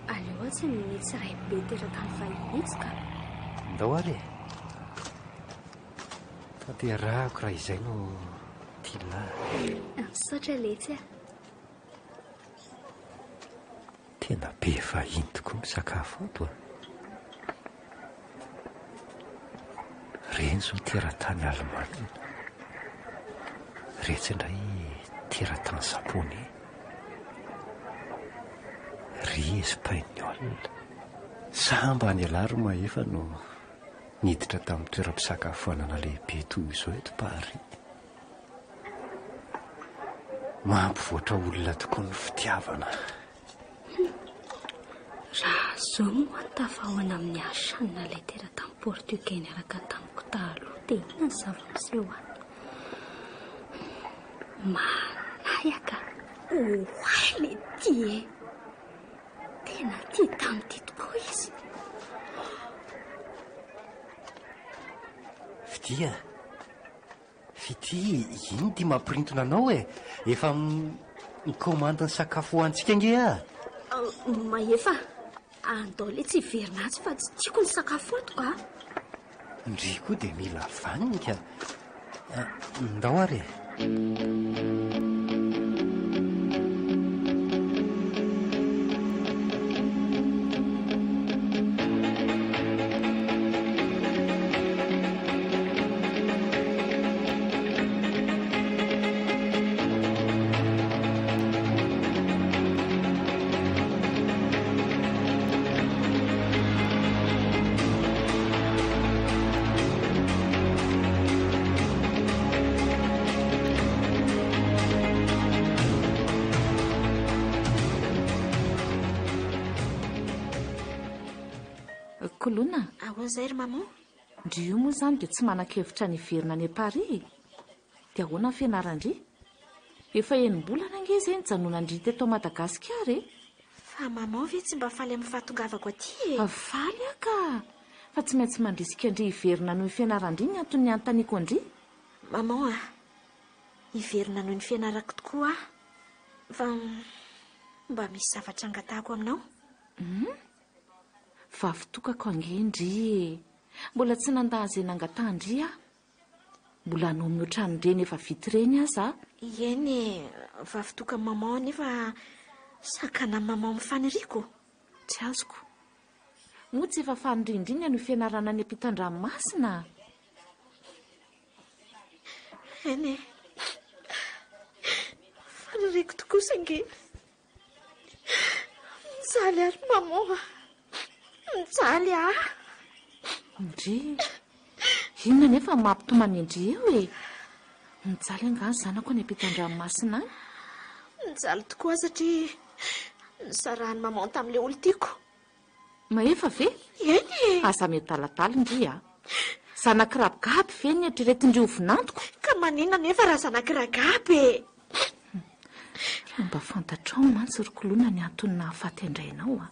Aleo atsy amin'ny tsiray be teratany vahiny itsy ka. Ndao ary e. Tanterahako raha izay no tialahy. Misaotra letsy Tena be vahiny tokoa misakafo ato Reny zao teratany Alemana. Retsy indray teratany Japonais. Ry Espagnol. Samba any alary maefa no niditra tamin'ny toeram-pisakafoanana lehibe toy izao eto Paris. Mampivoatra olona tokoa ny fitiavana. Raha zao moa tafahoana amin'ny asanina ilay teratany Portugais niaraka tamiko taloha dia inona ny zava-miseho any? Manayaka. Oaly ty tena tia tamin'ity tokoa izy. Fity, ino ty mampirintona anao e? Efa mikomandy ny sakafo hoantsika nge Maefa, andao le tsy verinatsy fa tsy tiako ny sakafo ato ka. Ndry koa dia mila vaniny ka. Ndao ary Kolona, ahoan'izay ry maman? ndry io moa izany dia tsy manan-kevitra niverina any Paris. Dia ahoana ny fianaran-dry? Efa enim-bolana ange izay nijanonandry teto Madagasikara e? Fa maman ve tsy mba faly amin'ny fahatongavako aty e? Faly aka, fa tsy maintsy mandrisika andry hiverina noho ny fianaran-dry ny antony anontaniako andry. Maman hiverina noho ny fianarako tokoa fa mba misy zavatra angatahako aminao. Vavitokako angendry e. Mbola tsy nandaha izay nangatahndry a. Mbola hanao amin'ny ohatran'ireny efa vita ireny aza. Eny vavitoka maman nefa sakana maman mifaniriko. Tsy azoko. Moa tsy efa fanindrindriny no fianarana any ampitan-dranomasina. Eny faniriko tokoa sange. Mijaly ary maman, mijaly Ndry, inona nefa mampitomany indry eo e? Mijaly angany zanako any ampitan-dranomasina any. Mijaly tokoa satria nisarahany maman tamin'ilay olo tiako. Maefa ve? Eny Aza metalatala indry a. Zanak'Rabagaby ve ny eritreretindry hovinantoko? ka maninona nefa raha zanak'Rabagaby e? Raha mba fantatrao mantsy ry Kolona ny antony nahafaty andrainao a.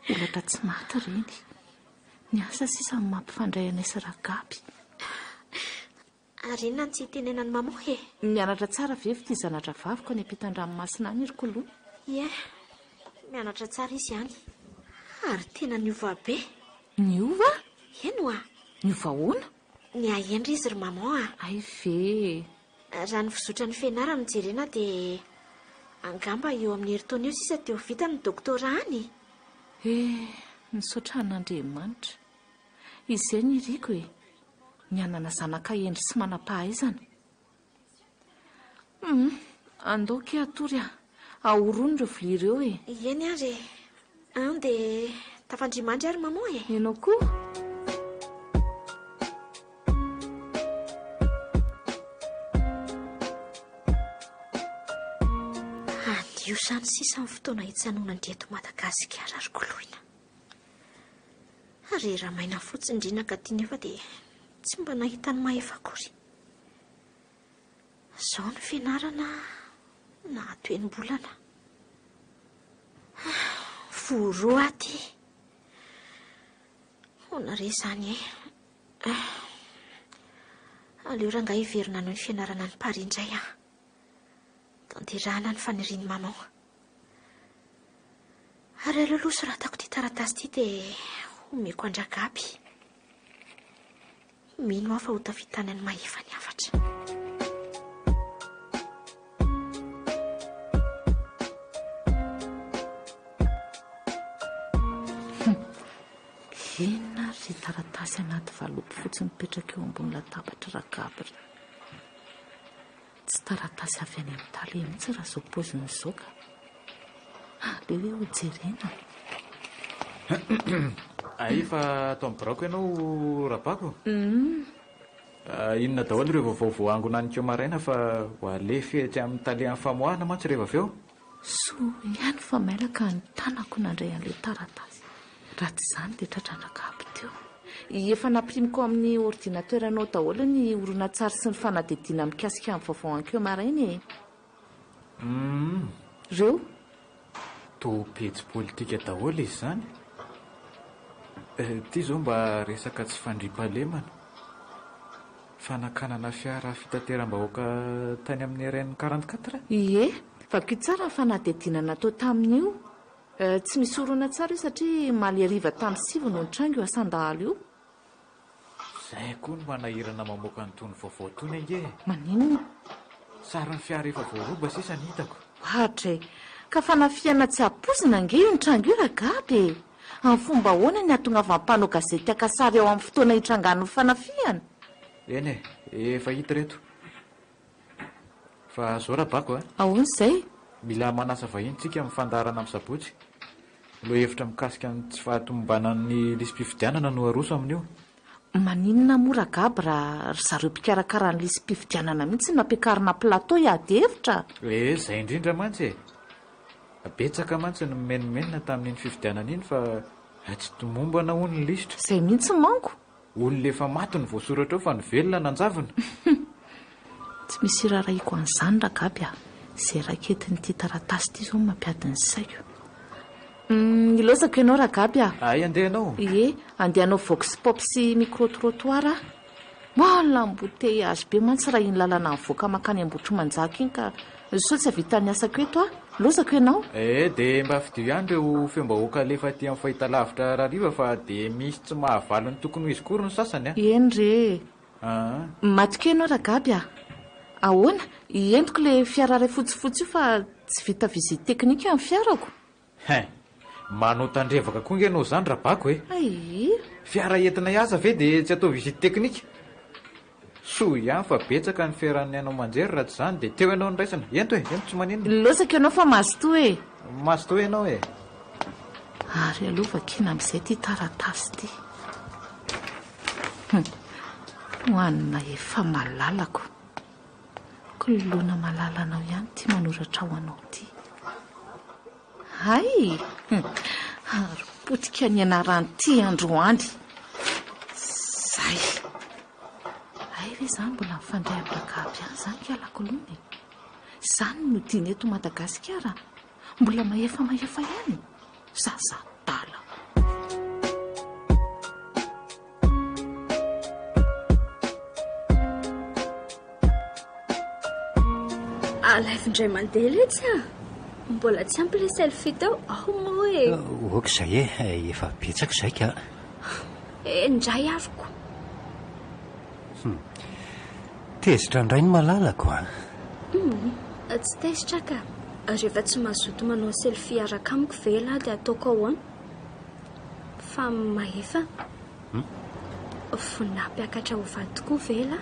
Olatra tsy maty ireny. Ny asa sisa ny mampifandray anay sy Ragaby. Ary inona ny tsy hitenenany maman e? Mianatra tsara ve ity zanatra vaviko any ampitan-dranomasina any ry Kolona? Ie, mianatra tsara izy ihany. Ary tena niova be. Niova? Eno Niova ahoana? ny ahendry izy ry maman Ay ve. raha ny fizotra ny fianarana jerena dia angamba eo amin'ny herintaona eo sisa teo vita ny doktora any. Misaotra an'Andriamanitra. Izay ny riko e. Nianana zanaka endry sy manam-pahaizana. Andaoky atory ahorony ireo vilia ireo e. Eny ary dia tafandrimandry ary maman e. Ianao koa? Adio izany sisa ny fotoana hitsanonandry eto Madagasikara ary Koloina. Ary raha maina fotsiny indrina ka tia nefa dia tsy mba nahita ny mahefa-kory. Izao ny fianarana na hatoenim-bolana. Voroa aty. Hoana re izany e? Aleo raha nga hiverina noho ny fianarana ny Paris indray tanterahana ny faniriany maman. Ary aloloha soratako ty taratasy ity dia omeko an-Ragaby. Mino aho fa ho tafitany ny mahefa ny afatra. Inona ry taratasy anaty valopy fotsy mipetraka eo ambony latabatra Ragaby. Tsy taratasy avy any amin'ny tale mihitsy raha izao paoziny izao ka. Leo hoe ho jerena. Fa atao amin'ny braoko ianao Rabako? Inona daholo ireo vaovao angonanikeo maraina fa ho alefehitra amin'ny tale amin'ny famoahana mantsy rehefa avy eo? Soa ihany fa mailaka ny tanako nandray an'ilay taratasy. Raha tsy izany dia tratran'ny Ragaby teo. Efa namprimiko amin'ny ordinateuranao daholo ny horonan-tsary sy ny fanadidina mikasika amin'ny vaovao ankeo maraina e. Reo? Topetsy politika daholo izy izany. Ity izao mba resaka tsy fandriam-pahalemana. Fanakanana fiara fitateram-bahoaka tany amin'ny RN 44? Ie, vako tsara ny fanadidina natao tamin'io. Tsy misy orona tsara io satria maly hariva tamin'ny 7 no tranga io asan-dahalo io. Izay koa no manahirana mamoaka nytony vaovao tony ange. Maninona? Sara ny fiara efa voaroba sisa ny hitako. Ohatra e, ka fanafiana tsy haposina ange io ny tranga io Ragaby e. Amin'ny fomba ahoana ny ahatonga avy-mpanao gazety akasary ao amin'ny fotoana hitrangan'ny fanafiana? Eny efa hita reto. Fa zao Rabako Ahoana izay? mila manasa vahintsika amin'ny fandarana amin'ny sabotsy. Lohahevitra mikasika ny tsy fahatombanan'ny lisam-pifidianana no aroso amin'io. Maninona moa Ragaby raha zareo mpikarakara ny lisam-pifidianana mihitsy nampiakarina plateau hiady hevitra? Izay indrindra mantsy e. Betsaka mantsy no menomenona tamin'iny fifidianana iny fa tsy tomomba na hono ny lisitra izay mihitsy manko olona efa maty ny voasoratra eo fa ny velona nanjavina. tsy misy iraraiko an'izany ragaby a izay raketin'ity taratasy ity zao mampiadiny saiko. Ilosako ianao ragaby a. Ay, andehanao? Ie, andehanao vox pop sy micro-trottoir a. Mala embouteillage be mantsy raha iny lalana mivoaka makany Ambohitrimanjaka iny ka sao tsy havitany asako eto a. Losako ianao? Dia mba fidio ihany ireo fiombahoaka lefa aty amin'ny fahitalavitra rariva fa dia misy tsy mahavalony tokony ho izy kory ny sasany a. Eny re. Matika ianao ragaby a. Ahoana entiko le fiara ray fotsifotsy io fa tsy vita visite teknika io amin'ny fiarako. Manao tandrevaka koa ianao izany rabako e. Ai, fiara entina hiasa ve dia tsy atao visite teknika? Soa ihany fa betsaka ny fiaran'ny anao manjery raha tsy izany dia teo ianao niraisana. Ento tsy maninona. Losako ianao fa mazoto e. Mazoto ianao e. Ary alova kina amin'izay ty taratasy ty. Hoanina efa malalako. Kolona malalanao ihany ty manoratra ho anao ty. Hay, ary potika ny anaran'ity androany. Zay. Ay re zany mbola mifandray amin'akaby any zany kialako lony. Zany no tiany eto Madagasikara. Mbola mahefa ihany. Zazadala. Alaivindray mandeha letsy a. Mbola tsy ampy le selfie tao. Mo e. Okizay efa betsaka izay ka. Ndray avoko. Tezitra indray ny malalako a. Tsy tezitra ka. Rehefa tsy mazoto manao selfie araka amiko vela dia ataoko ahoana. Fa mahefa. Voninahim-piakatra ho vadiko vela.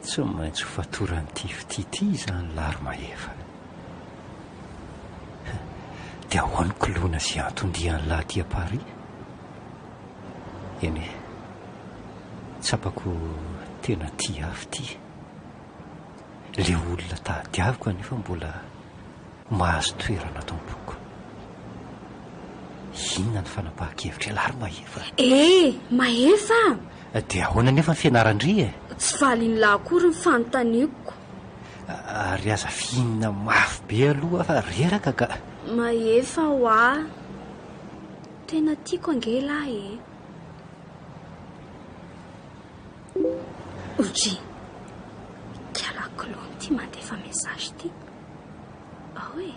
Tsy maintsy ho fatoran'ity fitity izany lary mahefa. Dia ahoany kolona sy antondiany lahy aty a Paris. Eny e, tsapako tena ty avy ty. Le olona tahadiaviko anefa mbola mahazo toerana tompoko. Inona ny fanapahan-kevitra lary mahefa? Mahefa. Dia ahoana nefa ny fianarandry e? Tsy valiny lahy akory ny fanontaniako. Ary aza fihinana mafy be aloha fa reraka ka. Mahefa hoa. Tena tiako angela e. Oji. Kialako loha ty mandefa message ty. Hoe.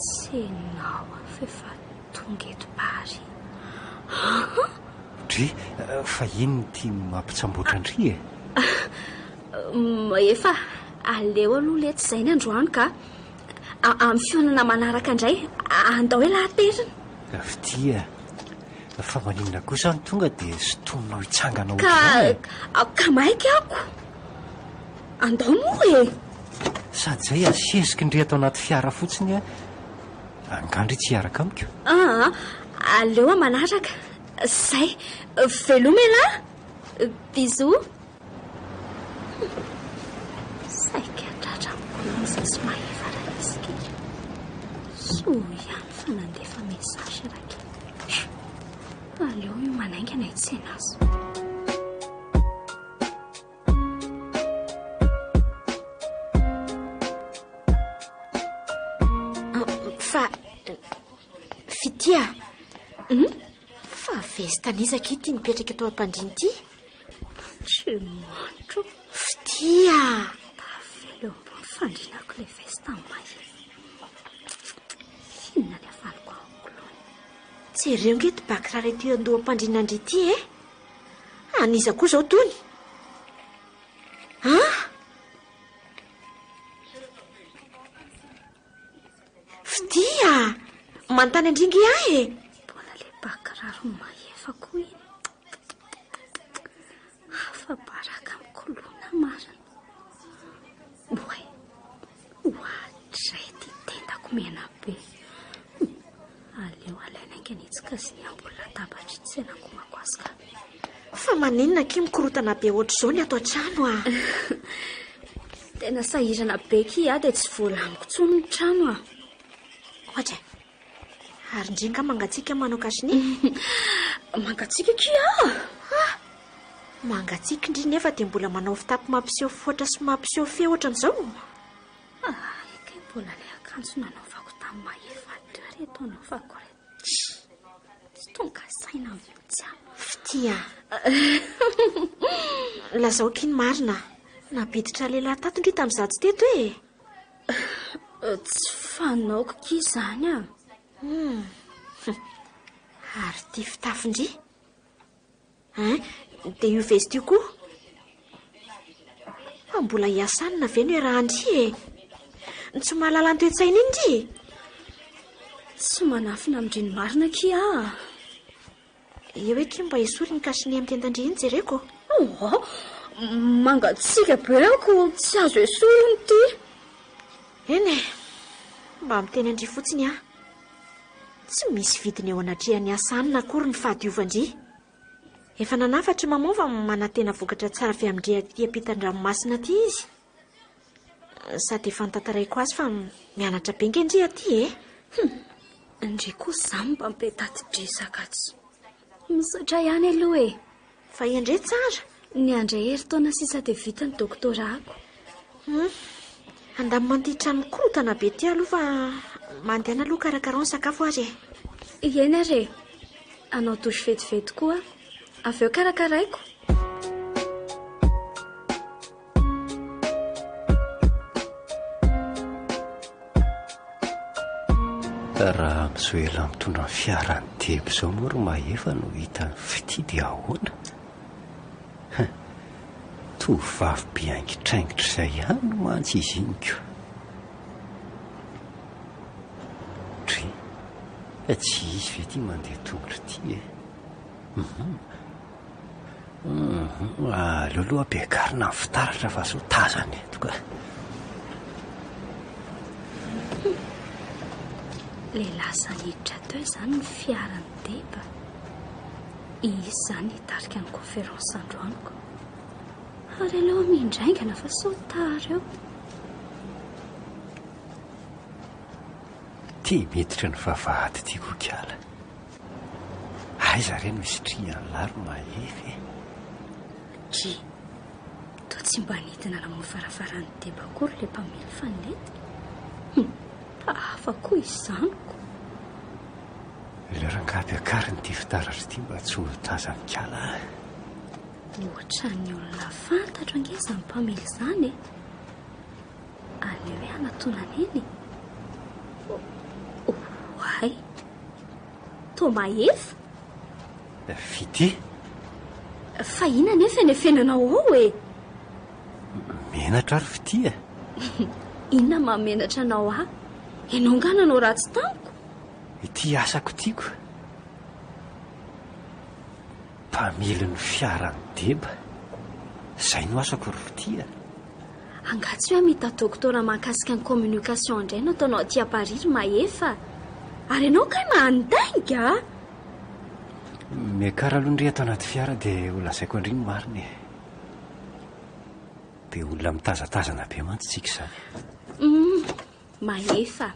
Tsenao fefa tonga eto Paris. Dry, fa inony ty mampitsamboatra andry e? Mahefa, aleo aloha letsy izay ny androany ka amin'ny fionana manaraka indray andao hoe lahaterina. Fitia, fa maninona kosa ny tonga dia sotominao hitsangana ka maika ako. Andao moa e. Sady zay asesiky ndre atao anaty fiara fotsiny a. Angandry tsy hiaraka amiko. Aleo manaraka. Zay, velomela. Bisous. Saika tratra amiko sy mahefa raha izy. So ihany fa nandefa message raky. Aleo io manaingana itsena azy. Fa Fitia. Fa vestanizaka ity nipetraka tao am-pandriny ity. Tsy mantro. Fitia. Tavelo fandrinako le vesta mahefa. Inona ny afaniko akolony. Tsy ireo ngeto bakirara ity andoha am-pandrina andry ity e. Aniza koa zao tony. Fitia. Manontany andringy ahy e. Mbola le bakiraro mahefa koa iny. Fa baraka amin'ny kolona marina. Boy, hoatray ty tendako mena be. Aleo alaina inganitsika sy ambola tabatra tsy senankomako azy ka. Fa maninona ky mikorotana be ohatr'izao ny ato an-trano a. Tena sahirana be ki dia tsy voalaniko tsony ny trano a. Ohatra, Ary indringa mangatsiaka manao kasiny. Mangatsiaka kia. Mangatsiaka indri nefa dia mbola manao fitapy mampiseho foatra sy mampiseho fe ohatran'izao. Kay mbola ilay akanjo nanaovako tamin'ny Mahefa teo reto anaovako reto. Tsy tonga saina mihitsy aho. Fitia. Lazao kiny marina. Napiditra lehilahy tato indri tamin'izaho tsy teto e. Tsy fanaoko kia izany a. Ary tia fitafindri. Dia io veste io koa. Fa mbola hiasanina ve no raha andri e. Tsy mahalala ny toe-tsaina iny ndri. Tsy manafina amin'ireny marina kia. Eo hoe kia mba hisory ny kasiny amin'ny tendandri iny jereko. Mangatsiaka be ako tsy azo esoriny ty. Eny e, mba miteny andri fotsiny a. Tsy misy vidiny eo anatrihan'ny asanina akory ny fahadiovandri. Efa nanafatra mamoa manantena vokatra tsara avy amin'ndri aty ampitan-dranomasina aty izy. Sady efa notantaraiko azy fa mianatra be ngendri aty e. Indri koa izany mba mipetati-dresaka tsy misatra ihany aloha e. Fa iandre tsara. Ny andray herintaona sisa dia vita ny doktorako. Andamy manditra ny korotana be ty aloha fa mandehana aloha karakarao ny sakafo azy e. Eny are, anao tosy vetivety koa. Avy eo karakaraiko. Raha mizoela mitondra ny fiarany debo izao moa ry Mahefa no hita ny fitidy ahoana. Tovavy be aingitraingitra izay ihany no mantsy izy iny koa. Tsy izy ve ty mandeha tongotra ty e. Aleoloha bekarina ny fitaratra fa so tazany eto ka. Lehilahy saniditra teo izany ny fiarany deba. Izy izany hitarika ny conférence androaniko. Ary aloha mindraingana fa so tara eo. Ty miditra ny vavahady ty kokiala. Aiza reny misy triany lary Mahefa e. Toa tsy mba nidina namoa farafaran'ny deba akory le mpamely fanety. Hafa koa izanoko. Ilay rangaby akariny ty fitaratra ty mba tsy ho tazany kala. Ohatran'ny olona fantatro angeza ny mpamely izany e. Aleo hoe anatonana eny. Hay, toa Mahefa. Fity? Fa ina nefa ny efenanao ao e. Menatra ary fity e. Inona mamenatra anao aho? Ianao ngana anao ratsy tamiko. Ity asako tiako. Mpamely ny fiarany deba. Izay no asako ry fity e. Angatsy hoe mita doktora mahakasika ny communication indray no ataonao aty Paris Mahefa. Ary ianao kay mandainga? Miakara aloha ndry ato anaty fiara dia ho lazaiko andriny mariny. Be olona mitazatazana be mantsy tsika izany. Mahefa,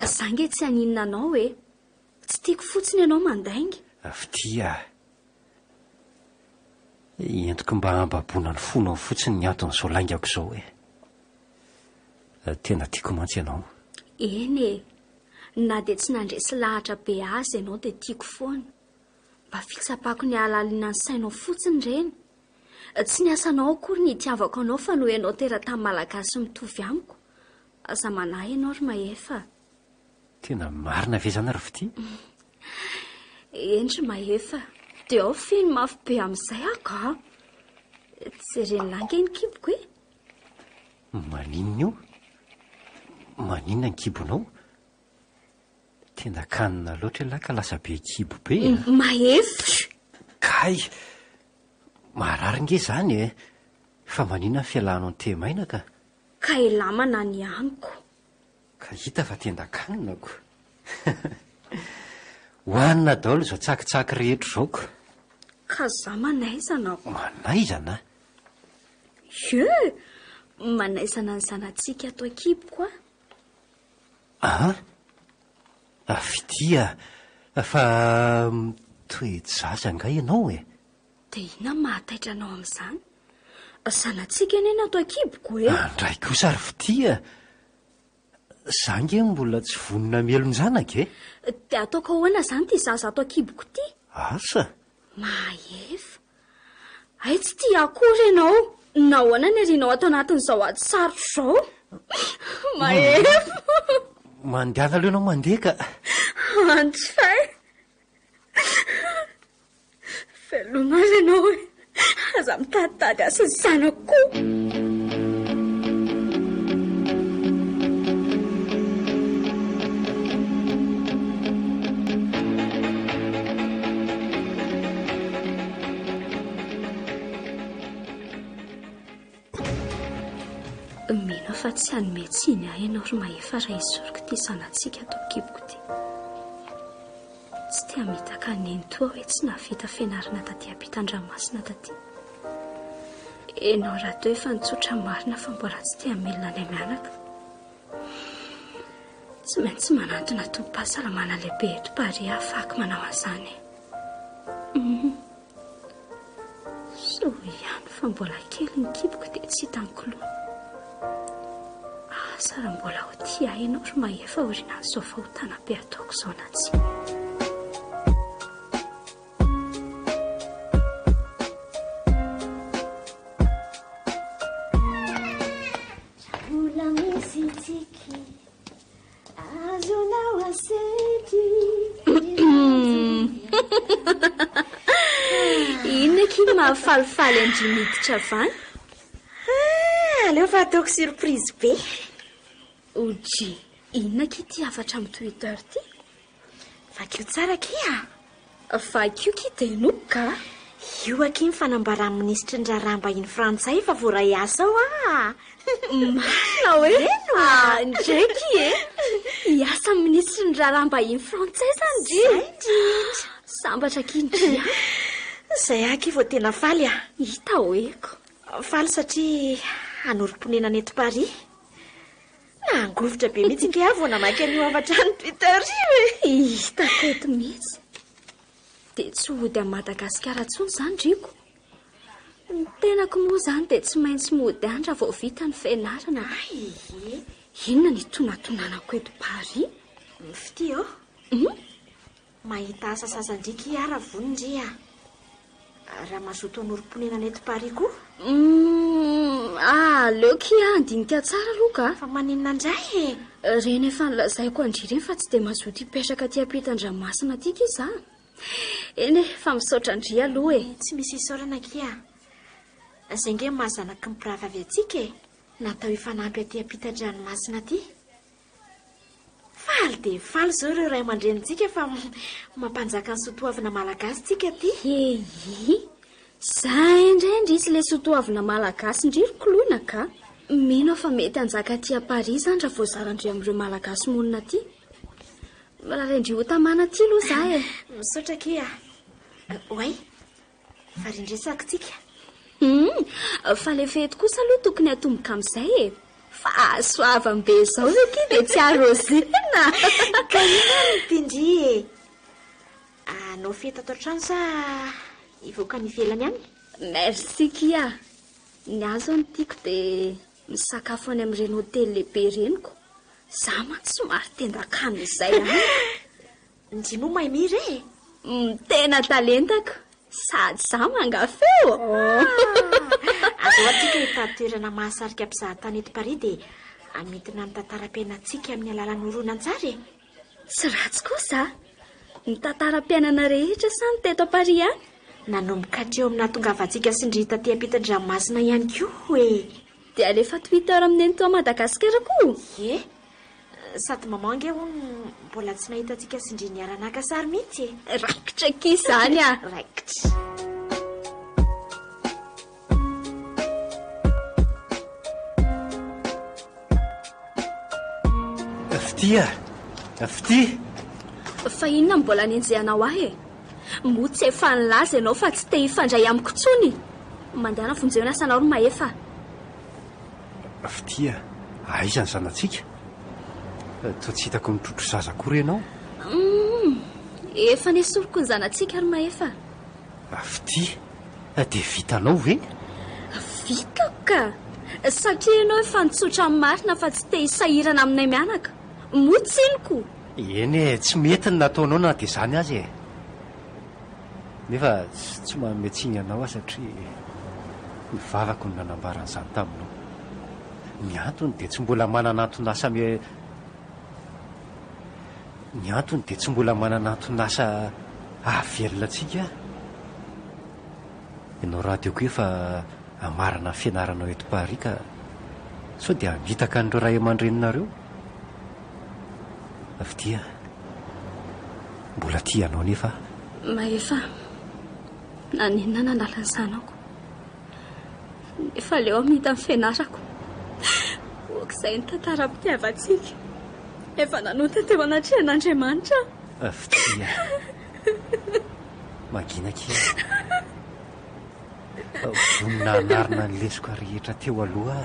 zange tsy haninona anao e. Tsy tiako fotsiny ianao mandainga. Fitia. Entiko mba hambaboana ny fonao fotsiny ny anton'izao laingako izao e. Tena tiako mantsy ianao. Eny e. Na dia tsy nandresy lahatra be azy ianao dia tiako foana. Mba fikisapako ny ahalaliana ny sainao fotsiny ireny. Tsy ny asanao akory ny itiavako anao fa noho ianao teratany malagasy mitovy amiko. Aza manahy ianao ry Mahefa. Tena marina ve zany ry fity? Endry Mahefa, dia ao feno mafy be amin'izay aka. Tsy reny langa ny kiboko e. Maninona io? Maninona ny kibonao? Tena kanina loatra lahy ka lasa be kibo be. Mahefa! Kay! Marary nge zany e. Fa maninona ny fialanao ny temaina ka? Ka elamana ny aniko. Ka hita fa tenda kaninako. Hoanina daholo izao tsakitsaky rehetra izao ko. Ka za manaizana ako. Manaizana? Manaizana ny zanantsika ato akiboko a. Fitia fa toezaza nga ianao e. dia ina mahataitra anao amin'izany? Zanatsika eny ena ato akiboko e. Andray kosa ary fitia, za nge mbola tsy vonona mielon-janaka e. dia ataoko ahoana izany ty zaza ato akiboko ty? Asa Mahefa ay tsy tia akory ianao, nahoana ny arianao ato anatin'izao ady sarotra izao? Mahefa mandeha aleo ianao mandeha ka antsy velomary ianao e, aza mitaditady asa ny zanako koa. Mino fa tsy hanome tsiny ahy ianao ry Mahefa raha izoriko ty zanatsika ato akiboko ty. Tsy tia mitaka neny toa hoe tsy nahavita fianarana taty ampitan-dranomasina taty. Ianao raha toa efa nitsotra marina fa mbola tsy tia milina ilay mianaka. Tsy maintsy manantona tombom-pahasalamana lehibe eto Paris ahafahako manao an'izany. So ihany fa mbola kely ny kiboko dia tsy hitan-kolony. Sara mbola ho tia ianao ry Mahefa oriana an'izao fahotana be ataoko izao na tsy. Mbola misy tsiky azonao asety. Inona kiny mahafalifaly andry miditra avany? Aleo fa ataoko surprise be. Oji, inona ki ty afatra amin'ny Twitter ty? Vakio tsara kia. Vakio ki dia noko ka? Io aky ny fanambaran'ny ministra ny raharaham-bahiny frantsay fa voara hiasa ao Marina hoe? Ndraiky e? Hiasa amin'ny ministra ny raharaham-bahiny frantsay zany indrindra. Sambatra kindria. Izay aky vao tena faly a. Hita hoeko. Faly satria anorim-ponenana eto Paris. Nangovotra be mihitsy nge avy namaky an'io afatra ny Twitter io e. Hitako eto mihitsy. Dia tsy hody amin'ny Madagasikara intsony izany driko. Ny tenako moa izany dia tsy maintsy mody andra vao vita ny fianarana. Inona ny tonatonanako eto Paris? Mifity ao. Mahita asa sasandriky ara vonindria. Raha mazoto anorim-ponenana eto Paris koa. Aleo kia andinika tsara aloha ka. Fa maninona indray e? Reny efa nilazaiko andry ireny fa tsy dia mazoto hipetraka aty ampitan-dranomasina aty za. Eny fa misaotra andria aloha e. Tsy misy isaorana kia. Izay nge mahazanaky mipirava avy atsika e. Natao hifanampy aty ampitan-dranomasina aty. Faly dia faly zao ireo ray aman-drenintsika fa mampanjaka ny soatoavina malagasy tsika ty. Zay indrindra izy ilay soatoavina malagasy ndrirokoloina ka. Mino fa mety anjaka aty a Paris zany raha voazarandry amin'ireo malagasy monina aty. Raha rendry ho tamana aty aloha za e. Misaotra kia. Oay, varindresaka tsika. Fa le fety kosa aloha tokony atomboka amin'izay e. Fa soavam-be izao reky dia tsy arozena. Ka ina ny pindry e. Anao fety ato an-trano sa ivoaka ny ivelany any? Merci kia. Ny azo ny tiako dia misakafo any amin'ireny hotely lehibe reniko. Za mantsy somary tenda-kany izay any. Ndry moa mahay mihira e? Tena talentako. Sady za mangafeo. Azo atsika hitady toerana mahasarika mpizahatany eto Paris dia amitina ny tantaram-piainantsika amin'ny alalan'ny horonan-tsary e. Tsy ratsy kosa. Ny tantaram-piainana rehetra sa ny teto a Paris any? Nanomboka hatreo amin'ny nahatongavantsika sy ndry taty ampitan-dranomasina ihany koa e. Dia alefa Twitter amin'ny toa Madagasikara koa. Sady mamange hono mbola tsy nahitantsika sy ndry niara-naka sary mihitsy e. Raikitra ki izany a. Raikitra. Fity. Fa inona mbola nenjehanao ahy e? Motsy efa nilaza ianao fa tsy te hifandray amiko intsony. Mandehana vonjeo asanao ry Mahefa. Fitia, aiza ny zanatsika? Toa tsy hitako mitrotro zaza akory ianao. Efa nesoroko ny zanatsika ary maefa. Afty dia vitanao ve? Vitako ka, satria ianao efa nitsotra amin'ny marina fa tsy te hisahirana aminay mianaka. Motsiniko. Eny tsy mety ny nataonao na dia izany azy e. Nefa tsy manome tsiny anao satria ny vavako ny nanambaran'izany taminao. Ny antony dia tsy mbola manana anton'asa ny antony dia tsy mbola manana anton'asa ahavelona antsika. Ianao radio koa efa amarana fianaranao eto Paris ka sao dia hamitaka an'ireo ray aman-dreninareo. Aftia, mbola tianao nefa? Maefa, naninona nandala ny zanako. Nefa leo amita amin'ny fianarako. Okizay ny tantaram-pitiavantsika. Efa nanota teo anatrehan'Andriamanitra. Aftia, magina kely. Vonina anarina ny lesoko rehetra teo aloha.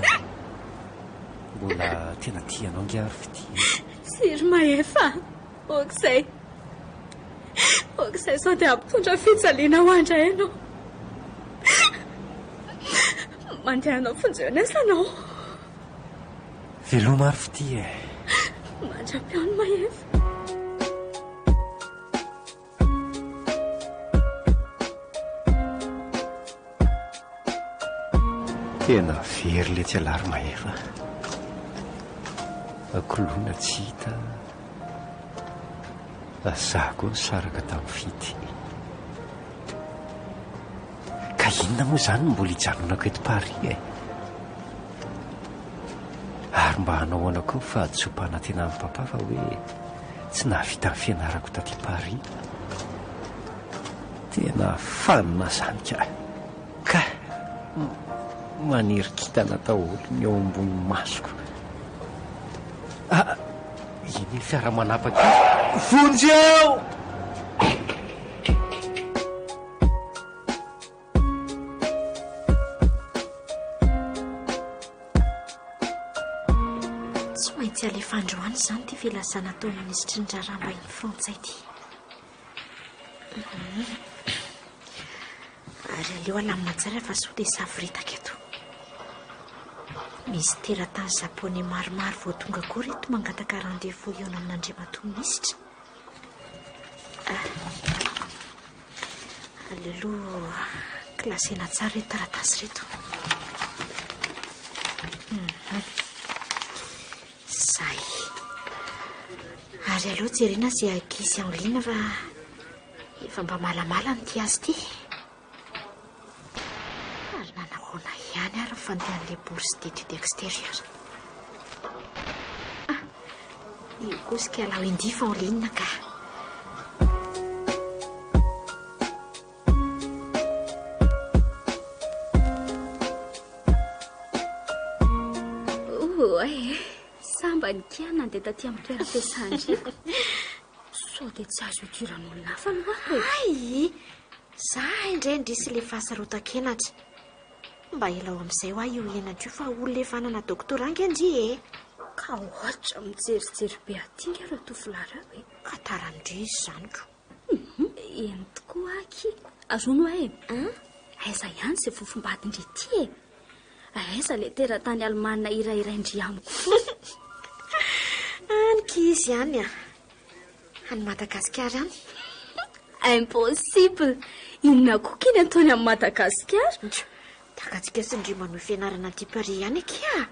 Mbola tena tianao ngiary fitia. Siry maefa, okizay sao dia ampitondra fijaliana ho andra ianao. Mandehanao fonjena sanao. Veloma ary fitia. Mandra-piano maefa. Tena very le tsy alary maefa. Akolona tsy hita. Azako ny saraka tamin'ny fity. Ka inona moa izany mbola hijanonako eto Paris e? Ary mba hanao anako ny fahadisom-pana tena amin'ny papa fa hoe tsy nahavita ny fianarako taty Paris. Tena fanina izany ka maniry kitana daholo ny eo ambony masoko. Iny fiara-manapaka vonjy ao! Tsy maintsy alefa androany izany ty filazana taona nisy trindraramba iny frantsay ty. Ary aleo alamina tsara fa sao dia savoritaka eto. Misy teratany japonais maromaro vao tonga koa reto mangataka rendez-vous eo amin'Andriamatoa misitra. Alealoha klasena tsara reto taratasy reto. Zay. Ary aloha jerena izay ankizy en ligne fa efa mba malamala ny ty azy ty. Ary nanahoana ihany ary fandehan'ilay bourse d'études extérieures. Io koa sy kialao indifa en ligne ka. Samba ny kiana andeha taty amin'ny toeram-piasandriko. Sao dia tsy azo idiran'olona hafa no aho. Ay, za indray indrisy ilay fahasarotan-kenatra. Mba ilao amin'izay ho aho io henatra io fa olona efa nanana doktoranga andry e. Ka ohatra mijerijery be atinga ireo tovolahy hoe. Ka tarandry izy izany ko. Eny tokoa aky. Azono e. Aiza ihany izay fofombadindry ity e. Aiza ilay teratany Alemana irairaindry amiko. Ankizy ihany a. Any Madagasikara any. Impossible. Inona koa kiny ataony amin'ny Madagasikara? Takatsika sy ndrima no fianarana ty Paris ihany kia.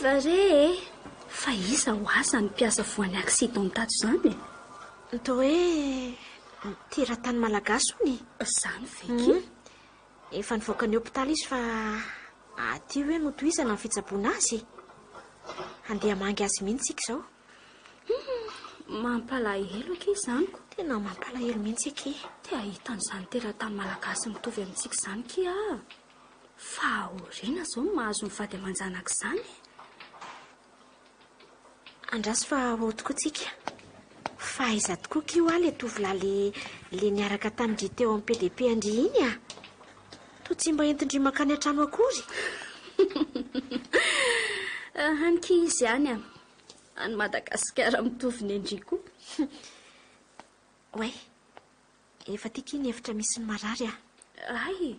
Vare. Fa iza ho aza ny mpiasa voan'ny accident tato izany e. Nto hoe teratany malagasy hony. Izany veky. Efa nivoaka ny hôpitaly izy fa aty hoe notohizana ny fitsaboana azy. Andeha mangy azy mihitsy sika izao. Mampalahelo aky izaniko. Tena mampalahelo mihitsy aky. Te ahitan'izany teratany malagasy mitovy amintsika izany kia. Fa oriana izao mahazo mivady aman-janaka izany. Andrasy fa ho tokoa tsika. Fa aiza tokoa kio a le tovolahy le niaraka tamin'indry teo amin'ny PDP andry iny a. To tsy mba entindry makany an-trano akory. Ankizy ihany a. Any Madagasikara mitovy ny endriko. Oay, efa tiky ny efitra misy ny marary ah. Ay,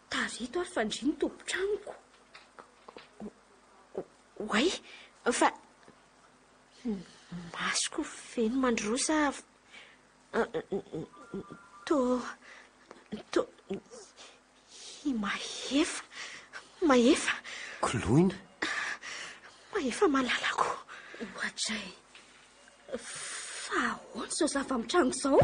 tarito ary fandriny tompo-tranoko. Oay, fa masoko feno mandrosa maefa koloina maefa malalako. Ohatray, fa ahoana sao zava-mitrango izao?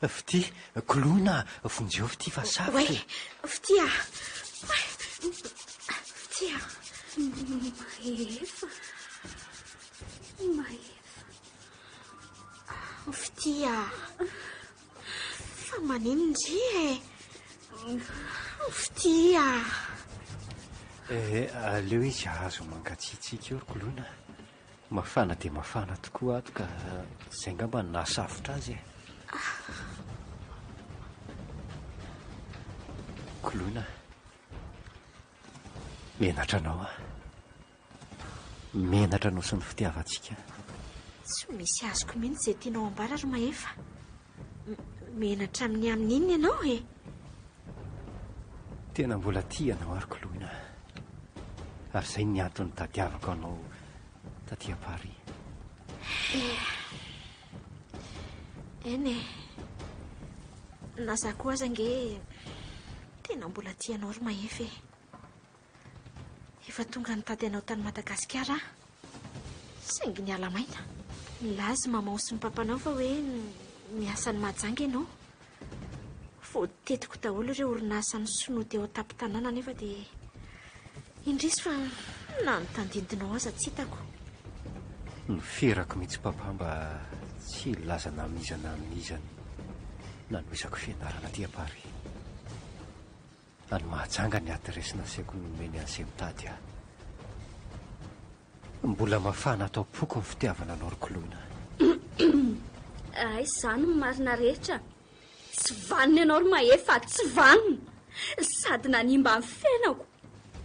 Fity koloina vonjeo fity fa safotra. Oay, fitia fitia fa manino ndry fitia. Aleo izy azo mangatsiatsika eo ry koloina. Mafana dia mafana tokoa ato ka izay ngamba ny nahasafotra azy e. Koloina, menatra anao a. Menatra anao sy ny fitiavantsika. Tsy misy azoko mihitsy izay tianao ambara ry maefa. Menatra amin'ny inona ianao e? Tena mbola tia anao ary koloina. Ary izay ny antony tadiavako anao taty Paris. Eny e, naza koa aza nge tena mbola tianao ry maefa e. Efa tonga nitady anao tany Madagasikara aho. Saingy ny alamaina milazy mamao sy ny papanao fa hoe miasa ny majanga ianao. Voatetiko daholo ireo orinasa ny sonoa teo an-tampon-tanàna nefa dia indrisy fa na nitandindinao aza tsy hitako. Niferako mihitsy papa mba tsy laza namizana amin'izany nanoisako fianarana aty Paris. Any mahajanga ny adresina asaiko nomeny an'izay mitady aho. Mbola mafana atao poko ny fitiavana anao ry koloina. Ay, izany ny marina rehetra. Tsy vanina ianao ry maefa, tsy vanina. Sady nanimba amin'ny fiainako.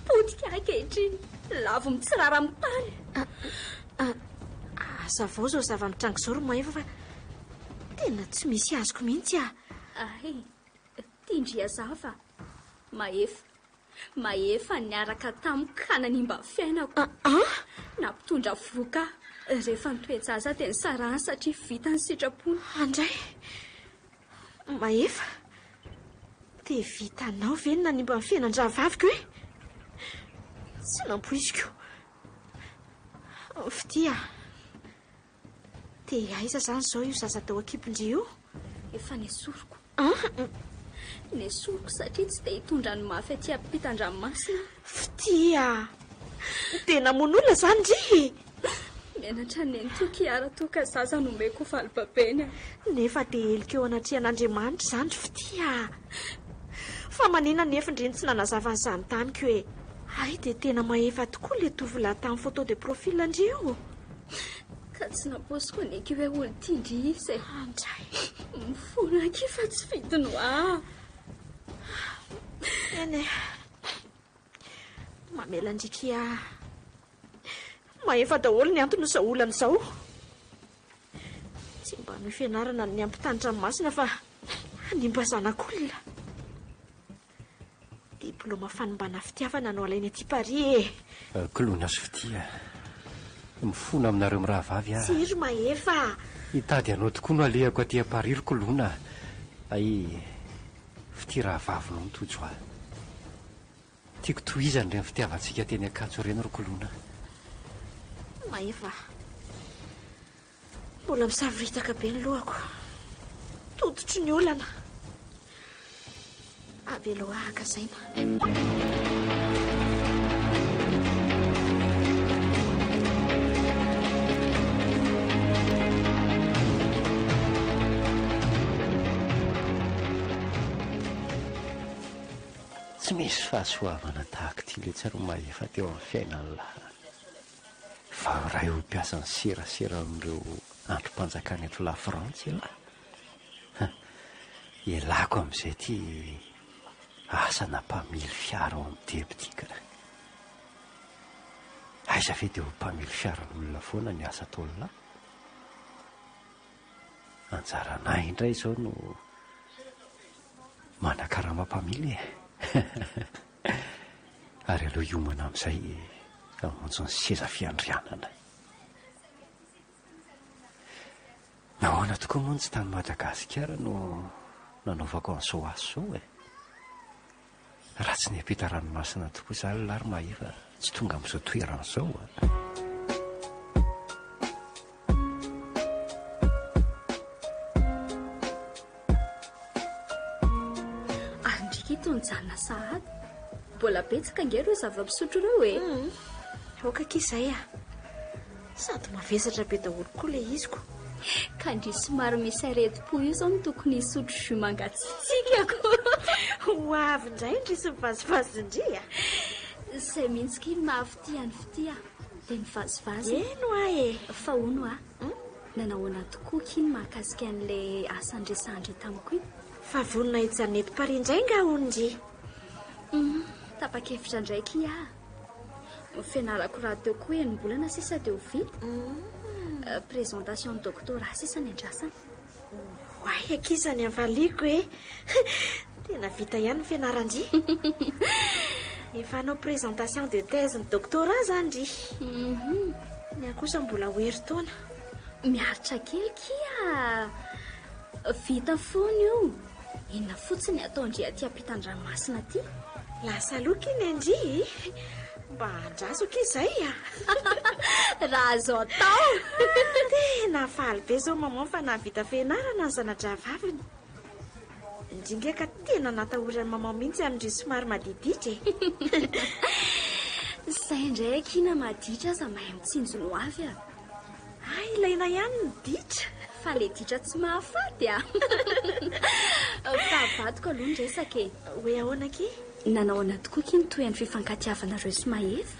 Potika ankehitriny, lavo mitsirara amin'ny tany. Aza vao zao zava-mitrango izao ry maefa fa tena tsy misy azoko mihitsy ah. Ay, tindria zava. Maefa niaraka tamiko ka nanimba amin'ny fiainako. Nampitondra voka rehefa nitoejaza dia nisarahany satria vita ny sitraponà. Andray, maefa dia vitanao ve ny nanimba amin'ny fiainan-dravaviko e? Tsy nampoiziko. Fitia, dia aiza zany izao io zaza tao an-kibondry io? Efa nesoriko. Nesoriko satria tsy dia hitondra ny mafy aty ampitan-dranomasina. Fitia, tena mon'olona izany ndry. Menatra ny Tokiara toka zaza nomeko valibabeny. Nefa dia helikeo anatrehan'Andriamanitra izany fitia. Fa manina nefa indreny tsy nanazava an'izany tamiko e. Ay, dia tena maefa tokoa ilay tovolahy tamin'ny photo de profil ndry io. Ka tsy naposiko ny eky hoe olon-tindry izy. Andray, mifona aky fa tsy vidino ah. Eny e, mamela ndriky ah. Maefa daholo ny antony izao olana izao. Tsy mba ny fianarana ny ampitany-dranomasina fa hanimba zanak'olona. Diplôma fanimbana fitiavana no alainy aty Paris e. Koloina sy fitia, mifona aminareo mirahavavy ah. Tsiry maefa. Hitady anao tokoa no alehako aty Paris ry koloina. Ay, fitia rahavavy no mitojo ahy. Tiako tohizany ireny fitiavantsika teny Ankatso ireny ry koloina. Maefa, mbola misafiritaka be ny lohako. Todotro ny olana. Avelo ahaka zaina. Tsy misy fahasoavana tahaka ity le tsaro maefa teo amin'ny fiainana lahy. Fa raha eo mpiasa ny serasera amin'ireo androm-panjakany eto la France lahy. Ialako amin'izay ty Asana mpamily fiara ao amin'ny tebitikana. Aiza ve dia ho mpamily fiaran'olona foana ny asa ataolona? Anjaranahy indray izao no manakarama mpamily. Ary aloha hiomana amin'izay hamonjy ny seza fiandrianana. Nahoana tokoa moa tsy tany Madagasikara no nanaovako an'izao aso izao raha tsy niampita ranomasina tokoa izany lary maheva tsy tonga amin'izao toeran'izao Andrika itony janona sahady mbola betsaka ange ireo zava-pisotro ireo aokaka izay sady mavesatra be daholo koa ilay iziko. Ka ndry somary misy areti-po io izao no tokony hisotro jus mangatsikako. Ho avy indray ndry sy mivazivazy indry Izay mihitsy kiny mahafitia ny fitia dia ny vazivazy. Eno fa hono nanahoana tokoa kiny mahakasika an'ilay asan-dresandry tamiko iny. Fa vonona hijanety pari indray nga honindry. Tapa-kevitra indraiky fianarako raha teo koa enim-bolana sisa dia ho vita. Présentation doctorat sisa ny andrasana. Hoay akizany avaliako tena vita ihany ny fianarandry. Efa hanao présentation de thèse ny doctorat zany ry. Ny akosa mbola hoery taona. Miaritra kely kia vita foana io. Inona fotsiny ataondry aty ampitan-dranomasina aty. Lasa loka iny andry. Mba andrasoko izay raha azo atao. Tena faly be zao maman fa navita fianarana ny zanadra vaviny. Indrindra ka tena natahorany maman mihitsy amin'ireo somary madiditra. Izay indray kina maditra aza mahay mitsinjo no avy ilaina ihany ny ditra. Fa le ditra tsy mahafaty fa avadiko aloha ny resaka hoe ahoana ke? Nanahoana tokoa kiny toy ny fifankatiavana ireo sy mahefa.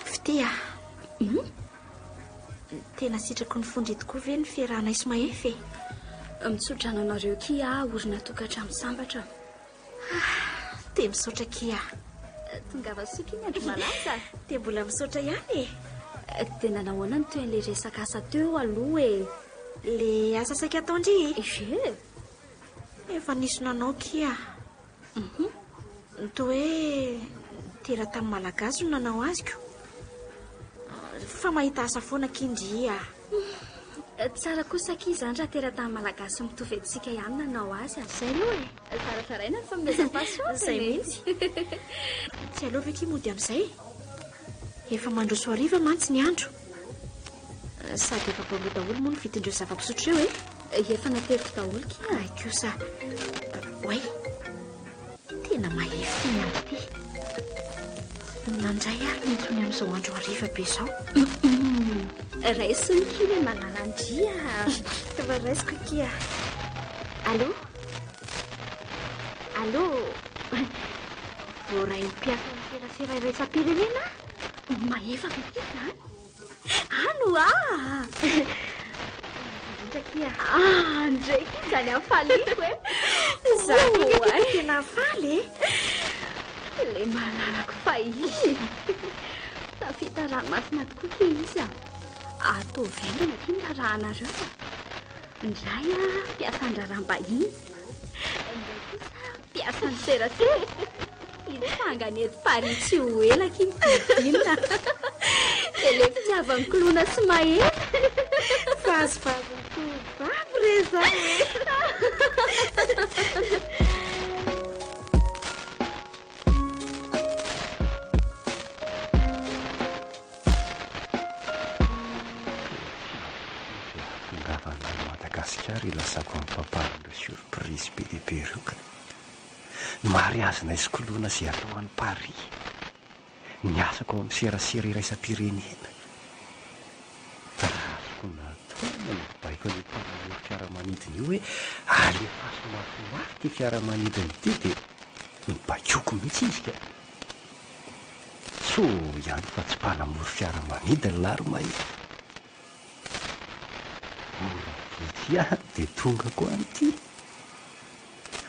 Fitia tena sitrako ny fondry tokoa ve ny fiarahana sy mahefa mitsodrana anareo kia orina tokantrano sambatra. Te misaotra kia. Tonga vasoka iny andro malaza. Te mbola misaotra ihany dia nanahoana ny toy an'ilay resaka asa teo aloha le asa saika ataondry. Efa nisy nanao kia. Toa hoe tera-tany malagasy no nanao aziko. Fa mahita asa foana kindry tsara kosa kia izany raha tera-tany malagasy mitovy antsika ihany nanao azy. Izay aloha Zarafaraina ny fanomezam-pahasoa. Izay mihitsy. Tsy aleo ve kia mody amin'izay. Efa mandroso hariva mantsy ny andro. Sady efa baroa daholo moa ny vidindreo zava-pisotro eo efa nateriko daholo kia. Ay kosa. Way. Tena mahefy ny andro ity. Nandray ary nitony amin'izao andro hariva be izao. Raisiny kiny manalandria. Fa raisiko kia. Allô? Allô? Voray mpiasa ny serasera iraisam-pirenena? Mahefa ity zany. Kia. Ndraiky izany afaliko Zany tena faly le malalako fahiny. Tafita ranomasina tokoa ke izy atao vendana ty ndrarahanareo fa ndray mpiasan-draram-bahiny ndray kosa mpiasan'ny serasera itsangany eto Paris tsy ho elaka iny tidinina dia le fitiavany kolona sy mahena fazifaziny tovavy reza Madagasikara ilasako amin'ny paparan'ireo surprise be dia be ireo ka mary azona isikoloana izay alohan'ny Paris ny asako amin'ny serasera iraisam-pirenena azoko nataona ny baiko ny mpamanao fiaramanidina io hoe alefaso mafinafy ty fiaramanidina ity dia mibakioko mihitsy izy ka so ihany fa tsy mpanamory fiaramanidina lary mahita dia tonga ko an'ity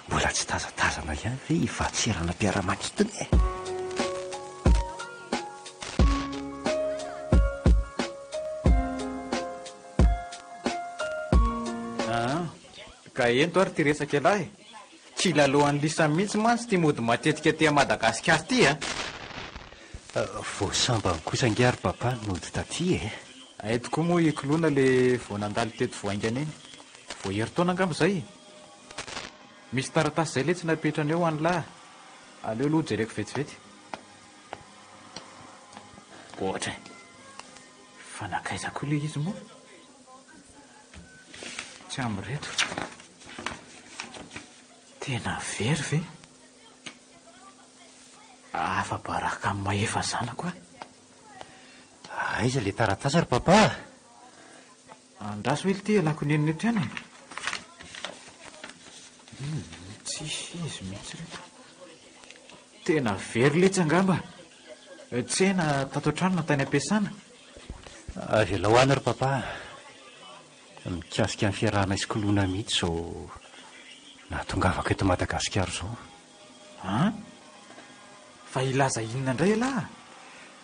mbola tsy tazatazana ihany ve hivatsirana mpiara-manidina e. Ka ento ary ty resaka lahy tsy lalohan'ny lisa mihitsy mantsy ty mody matetika ty Madagasikara ty a. Voasambany kosa ngiary papa nody taty e. Eto koa moa ikoloana le vao nandalo teto voaingana iny vao herintaona angamba zay. Misy taratasy zay le tsy napetrana eo any lahy. Aleo aloha jereko vetivety. Ohatra fanakaiza koa le izy moa tsy amreto tena very ve afa-baraka amin'ny mahefa zanako a. Aiza le taratasy ry papa? Andraso hoe ty alako nenina eto ihany. Tsisy izy mihitsy reto. Tena very le tsy angamba. Tsena tato an-trano na tany am-piasana. Avela hoany ry papa. Mikasika ny fiarahana isikoloana mihitsy zao nahatongavako eto Madagasikara zao. Fa ilaza inona indray lahy?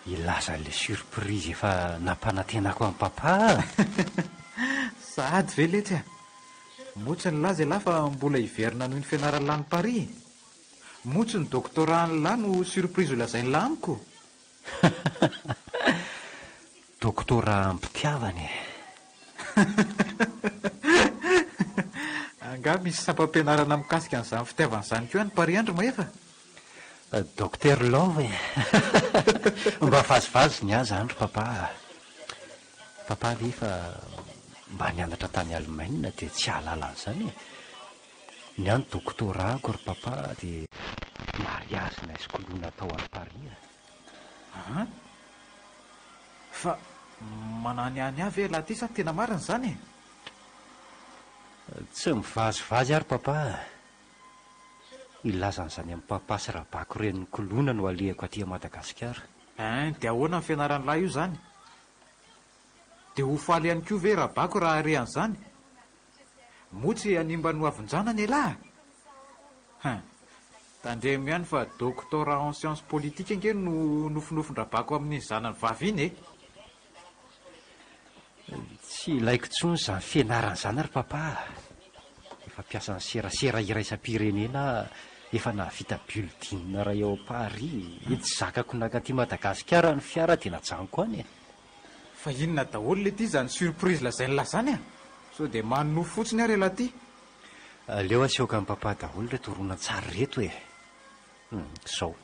Ilaza le surprise efa nampanantenako amin'ny papa. Sady ve letsy a? Motsy ny laza lahy fa mbola hiverina noho ny fianarana lany Paris. Motsy ny doktora ny lahy no surprise ho lazainy lahy amiko. Doktora ampitiavany. Anga misy sampam-pianarana mikasika an'izany fitiavana izany koa ny Paris andro mahefa. Docteur Love. Mba vazivazy ny azy andro papa. Papa rehefa mba nianatra tany Allemagne dia tsy ahalala an'izany e. Ny any doktorako ry papa dia mariazy na isikoloana tao any Paris. Fa manany any avy laha ty sa tena marina izany e? Tsy mivazivazy ary papa. Ilazan'izany amin'ny papa sy rabako reniny kolona no alehako aty Madagasikara. Dia ahoana ny fianaran'ny lahy io izany? Dia ho faly ihany koa ve rabako raha rehan'izany? Motsy animba no avonjana ny lahy. Tandremo ihany fa doctorat en sciences politiques nge no nofinofin-drabako amin'ny zanany vavy iny e. Tsy ilaiko intsony izany fianaran'izany ary papa. Efa mpiasa ny serasera iraisam-pirenena efa nahavita bulletin raha eo Paris. Tsy zakako nakaty Madagasikara ny fiara dia najanoko any e. Fa inona daholo le ty izany surprise lazainy lazany a? So dia manofo fotsiny ary lahy ty. Aleo asehoaka amin'ny papa daholo reto horonan-tsary reto e. Sao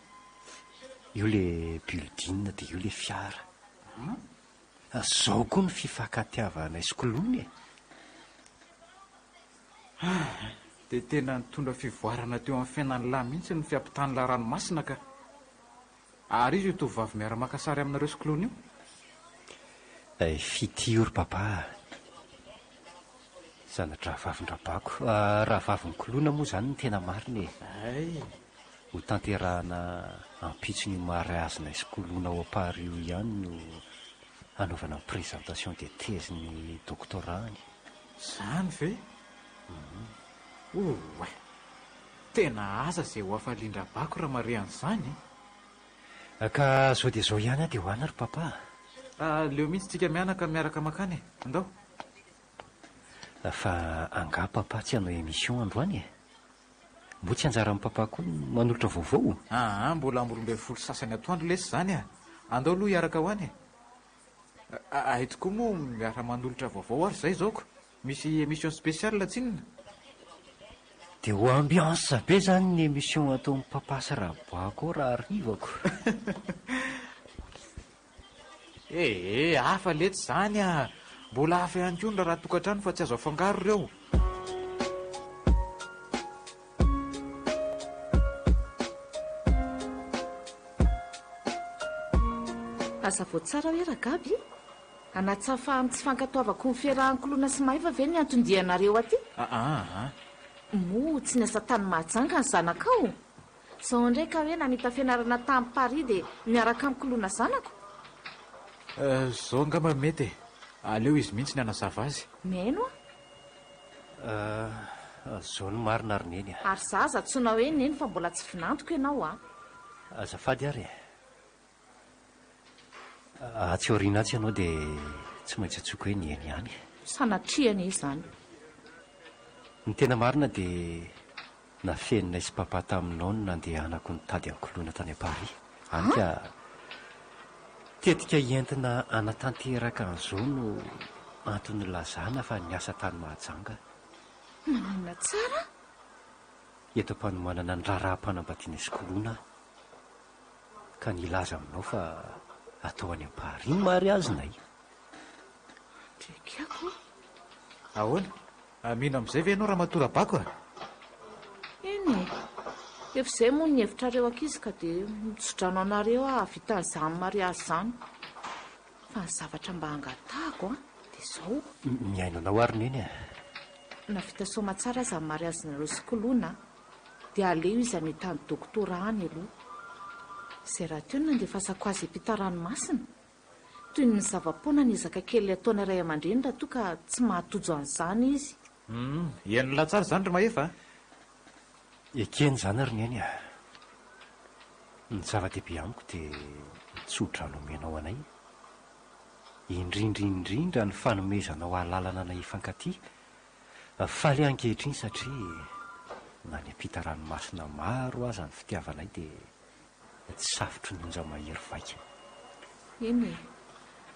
io le bulletin dia io le fiara. Zao koa ny fifankatiavana isikoloana e. Dia tena nitondra fivoarana teo amin'ny fiainan'ny lahy mihitsy ny fiampitany lahy ranomasina ka. Ary izy io tovovavy miara-maka sary aminareo isikoloana io? Fity ry papa. Zanatra vavin-drabako. Raha vavin-kolona moa izany ny tena marina e. Ho tanterahana ampitsony mariazina isikoloana ao Paris io ihany no anaovana présentation de thèse ny doktorany. Zany ve? Tena asa izay ho afalian-drabako raha mare an'izany. Ka zao dia zao ihany dia hoana ry papa. Leo mihitsy tsika miaraka makany. Andao. Fa anga papa tsy hanao émission androany e. Mbo tsy anjaran'ny papa koa manolotra vaovao. Mbola ambolombeny folo sasany atoandro lesy izany a. Andao aloha hiaraka ho any e. Eto koa moa miara manolotra vaovao ary izay zaoko. Misy émission spéciale tsinona. Dia ho ambiance be izany ny émission ataon'ny papa sy rabako raha arivako. Hafa letsy izany a. Mbola hafa ihany koa raha tokantrano fa tsy azo afangaro ireo. Asa voatsara hoe ragaby anatsafahany tsy fankatoavako ny fiarahan-kolona sy mahefa ve ny antondianareo aty? Mo tsy niasa tany mahajanga ny zanakao. Zao ndraika hoe namita fianarana tamin'ny Paris dia miaraka amin'ny kolona zanako. Zao angamba mety. Aleo izy mihitsy ny anazava azy. Meno a. Zao no marina ary neny a. Ary zaza tsona hoe neny fa mbola tsy finantoka ianao a. Azafady ary atsy aoriana atsy ianao dia tsy maintsy atsoko hoe nieny ihany. Sanatriana izy izany. Ny tena marina dia nafenina isy papa taminao no nandehanako nitady ankoloana tany Paris. Hany ka tetika entina anatanteraka an'izao no antony lazana fa niasa tany Mahajanga. Manana tsara. Eto am-panomanana ny raharaha-panambadiana isikoloana ka nilaza aminao fa atao any Paris ny mariazinay. Trekako. Ahoana? Mino amin'izay ve ianao raha matora bako a? Eny efa izay moa ny hevitrareo ankizy ka dia mitsodrano anareo vitan'izany mariazy izany. Fa ny zavatra mba hangatahako dia izao. Miaino anao ary neny a. Navita soma tsara aza ny mariazinareo isikoloana dia aleo izy amitany doktora any aloha. Izay raha teo no nandefasako azy ampitan-ranomasina. Toy ny zava-poana ny ezaka kely ataony iray aman-dreny raha toa ka tsy mahatojo an'izany izy. Ihainona tsara izany ry Mahefa? Ekeny izany ary neny a. Ny zava-dehibe amiko dia mitsodrano omenao anay. Indrindrindrindra ny fanomezanao alalana anay hifankaty. Faly ankehitriny satria na ny ampita-ranomasina maro aza ny fitiavanay dia tsy safotry ny onja mahery vaika. Eny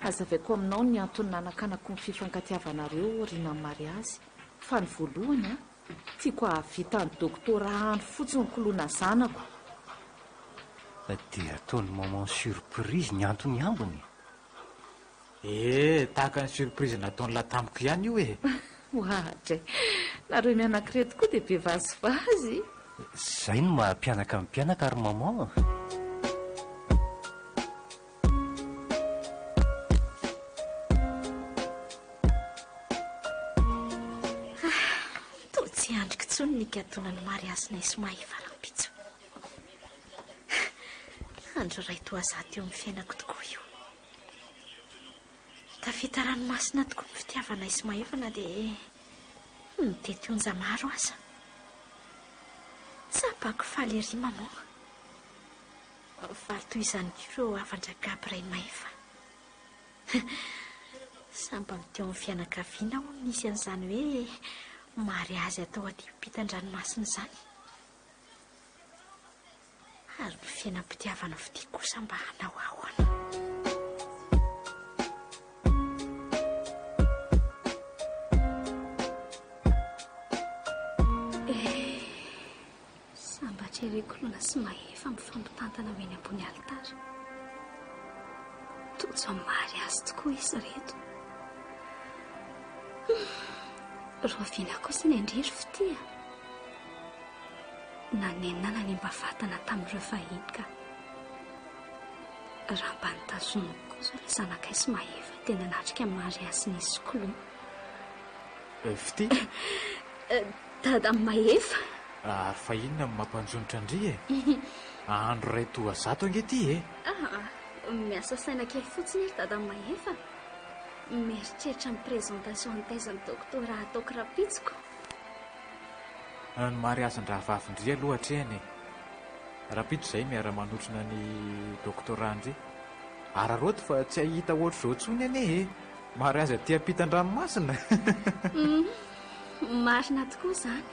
azavaiko aminao ny antony nanakanako ny fifankatiavanareo riana ny mariazy. Fa ny voalohany tiako ahavita ny doktora any fotsiny koloana zanako. Dia ataony moment surprise ny antony ambony. Tahaka ny surprise nataony latamiko ihany io e. Ohatra nareo mianankireto koa dia be vazivazy. Izay no mampianaka amin'ny mpianaka ary maman. Tsy andriko tsony ny gatonany mariazinay sy Mahefa rampitso. Andro ray toa za teo amin'ny fiainako tokoa io. Tafita ranomasina tokoa ny fitiavanay sy Mahefa na dia mitety onja maro aza. Tsapako faly ery maman. Faly toy izany ireo havan-dragabo ray Mahefa. Samba miteo amin'ny fianakaviana ho nisy an'izany hoe mariazy atao aty ampitan-dranomasina izany. Ary ny fiainam-pitiavana vidy kosa mba hanao ahoana. Sambatra ery koloana sy Mahefa mifampitantana eny ambony alitara. Tojo amin'ny mariazy tokoa izy reto. Roviana kosa ny andrery fitia. Nanenina na ny mba vatana tamin'ireo fahiny ka raha mba nitazomiko kosa ny zanakay sy Mahefa tena natrika amin'ny mariazy nisy koloana. Fitia? Dada Mahefa. Ary fa inona ny mampanjonitra andry e? Andro ray toa zato angety e? Miasa saina kely fotsiny ery dada Mahefa. Mieritreritra ny présentation ny taizan'ny doktora ataoko rapitsiko. Ny mariazin-draha vavindry aloha hatreny. Rapitso izay miara-manotrona ny doktora andry. Araroto fa tsy ahita ohatr'izao tsony ane e. Mariazy aty ampitan-dranomasina. Marina tokoa izany.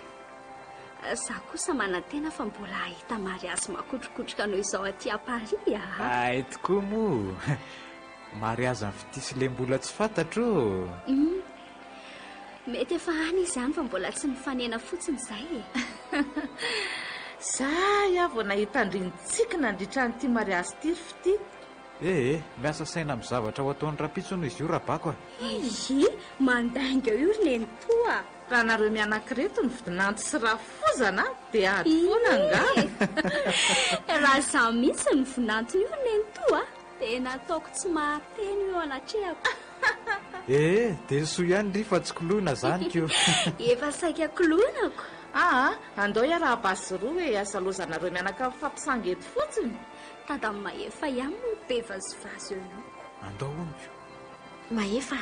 Za kosa manantena fa mbola ahita mariazy makotrokotroka noho izao aty à Paris Ay tokoa moa. Mariazy amin'ny fitisile mbola tsy fantatro. Mety efa any izy ihany fa mbola tsy mifanena fotsiny izay e. Zay vao nahita andrinitsika nandritra n'ity mariazy ity fity. Miasa saina amin'ny zavatra ho ataon'ny rapitso no izy io raha bako. Mandainga io ry neny toa. Raha nareo mianankireto ny vidinanto sy rafozana dia ady foana angamba. Raha za mihitsy ny vinanto io neny toa dia nataoko tsy mahateny io anatrehako. Dia soa ihany ry fa tsy koloana zany kio. Efa saika koloanako. Andao raha basy roa hoe asalozanareo mianaka fampisangy eto fotsiny. Dada Mahefa ihany no be vazivazy eo io. Andao onjo. Mahefa.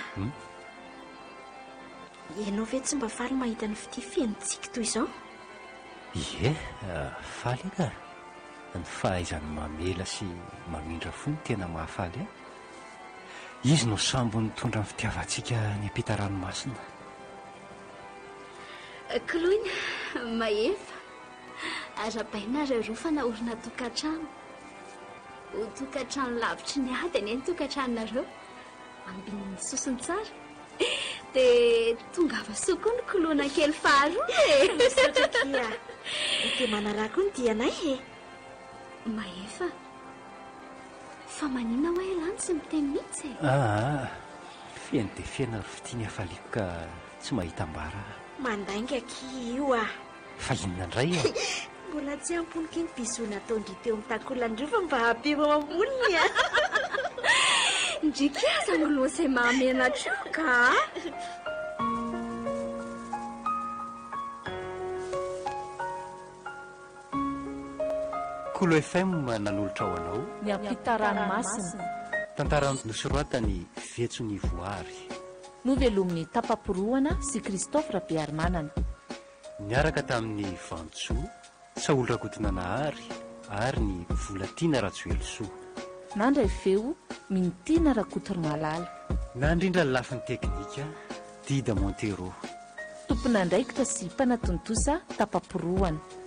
Ianao ve tsy mba faly mahita ny fitifenitsika toy izao? Ie, faly eka. Ny fahaizany mamela sy mamindra fony tena mahafaly e. Izy no sambo nitondra ny fitiavantsika ny ampita ranomasina. Koloina, maefa arabaina ary roa fa naorina tokantrano. Ho tokantrano lavitry ny ady any tokantranonareo ambininy sosiny tsara. Dia tonga avasoa koa ny kolona kely faharoa e. Misaotra kia. Dia manaraka koa ny dianay e. Maefa, fa manina hoe lany sy miteny mihitsy e. Fiainy dia fiaina ry fitiany hafaliako ka tsy mahita ambara. Mandainga ki io ah. Fa inona indray e? Mbola tsy amponiky ny biso nataondry teo amin'ny takolandreo fa mba hampimo amboniny a. Ndrikaza ngolosay mamena troka. Kolo FM nanolotra ao anao ny ampita ranomasina, tantara nosoratany Fetsony Voary, novelomin'ny Tapaporoana sy Kristofra Bearmanana, niaraka tamin'ny Vantsoa Saolo Rakotina Nahary ary ny Volatiana Ratsoelosoa. nandray feo Mintina Rakotory Malala, nandrindra ny lafin'ny teknika Dida Montero. tompona andraikitra sy mpanatontosa Tapaporoana.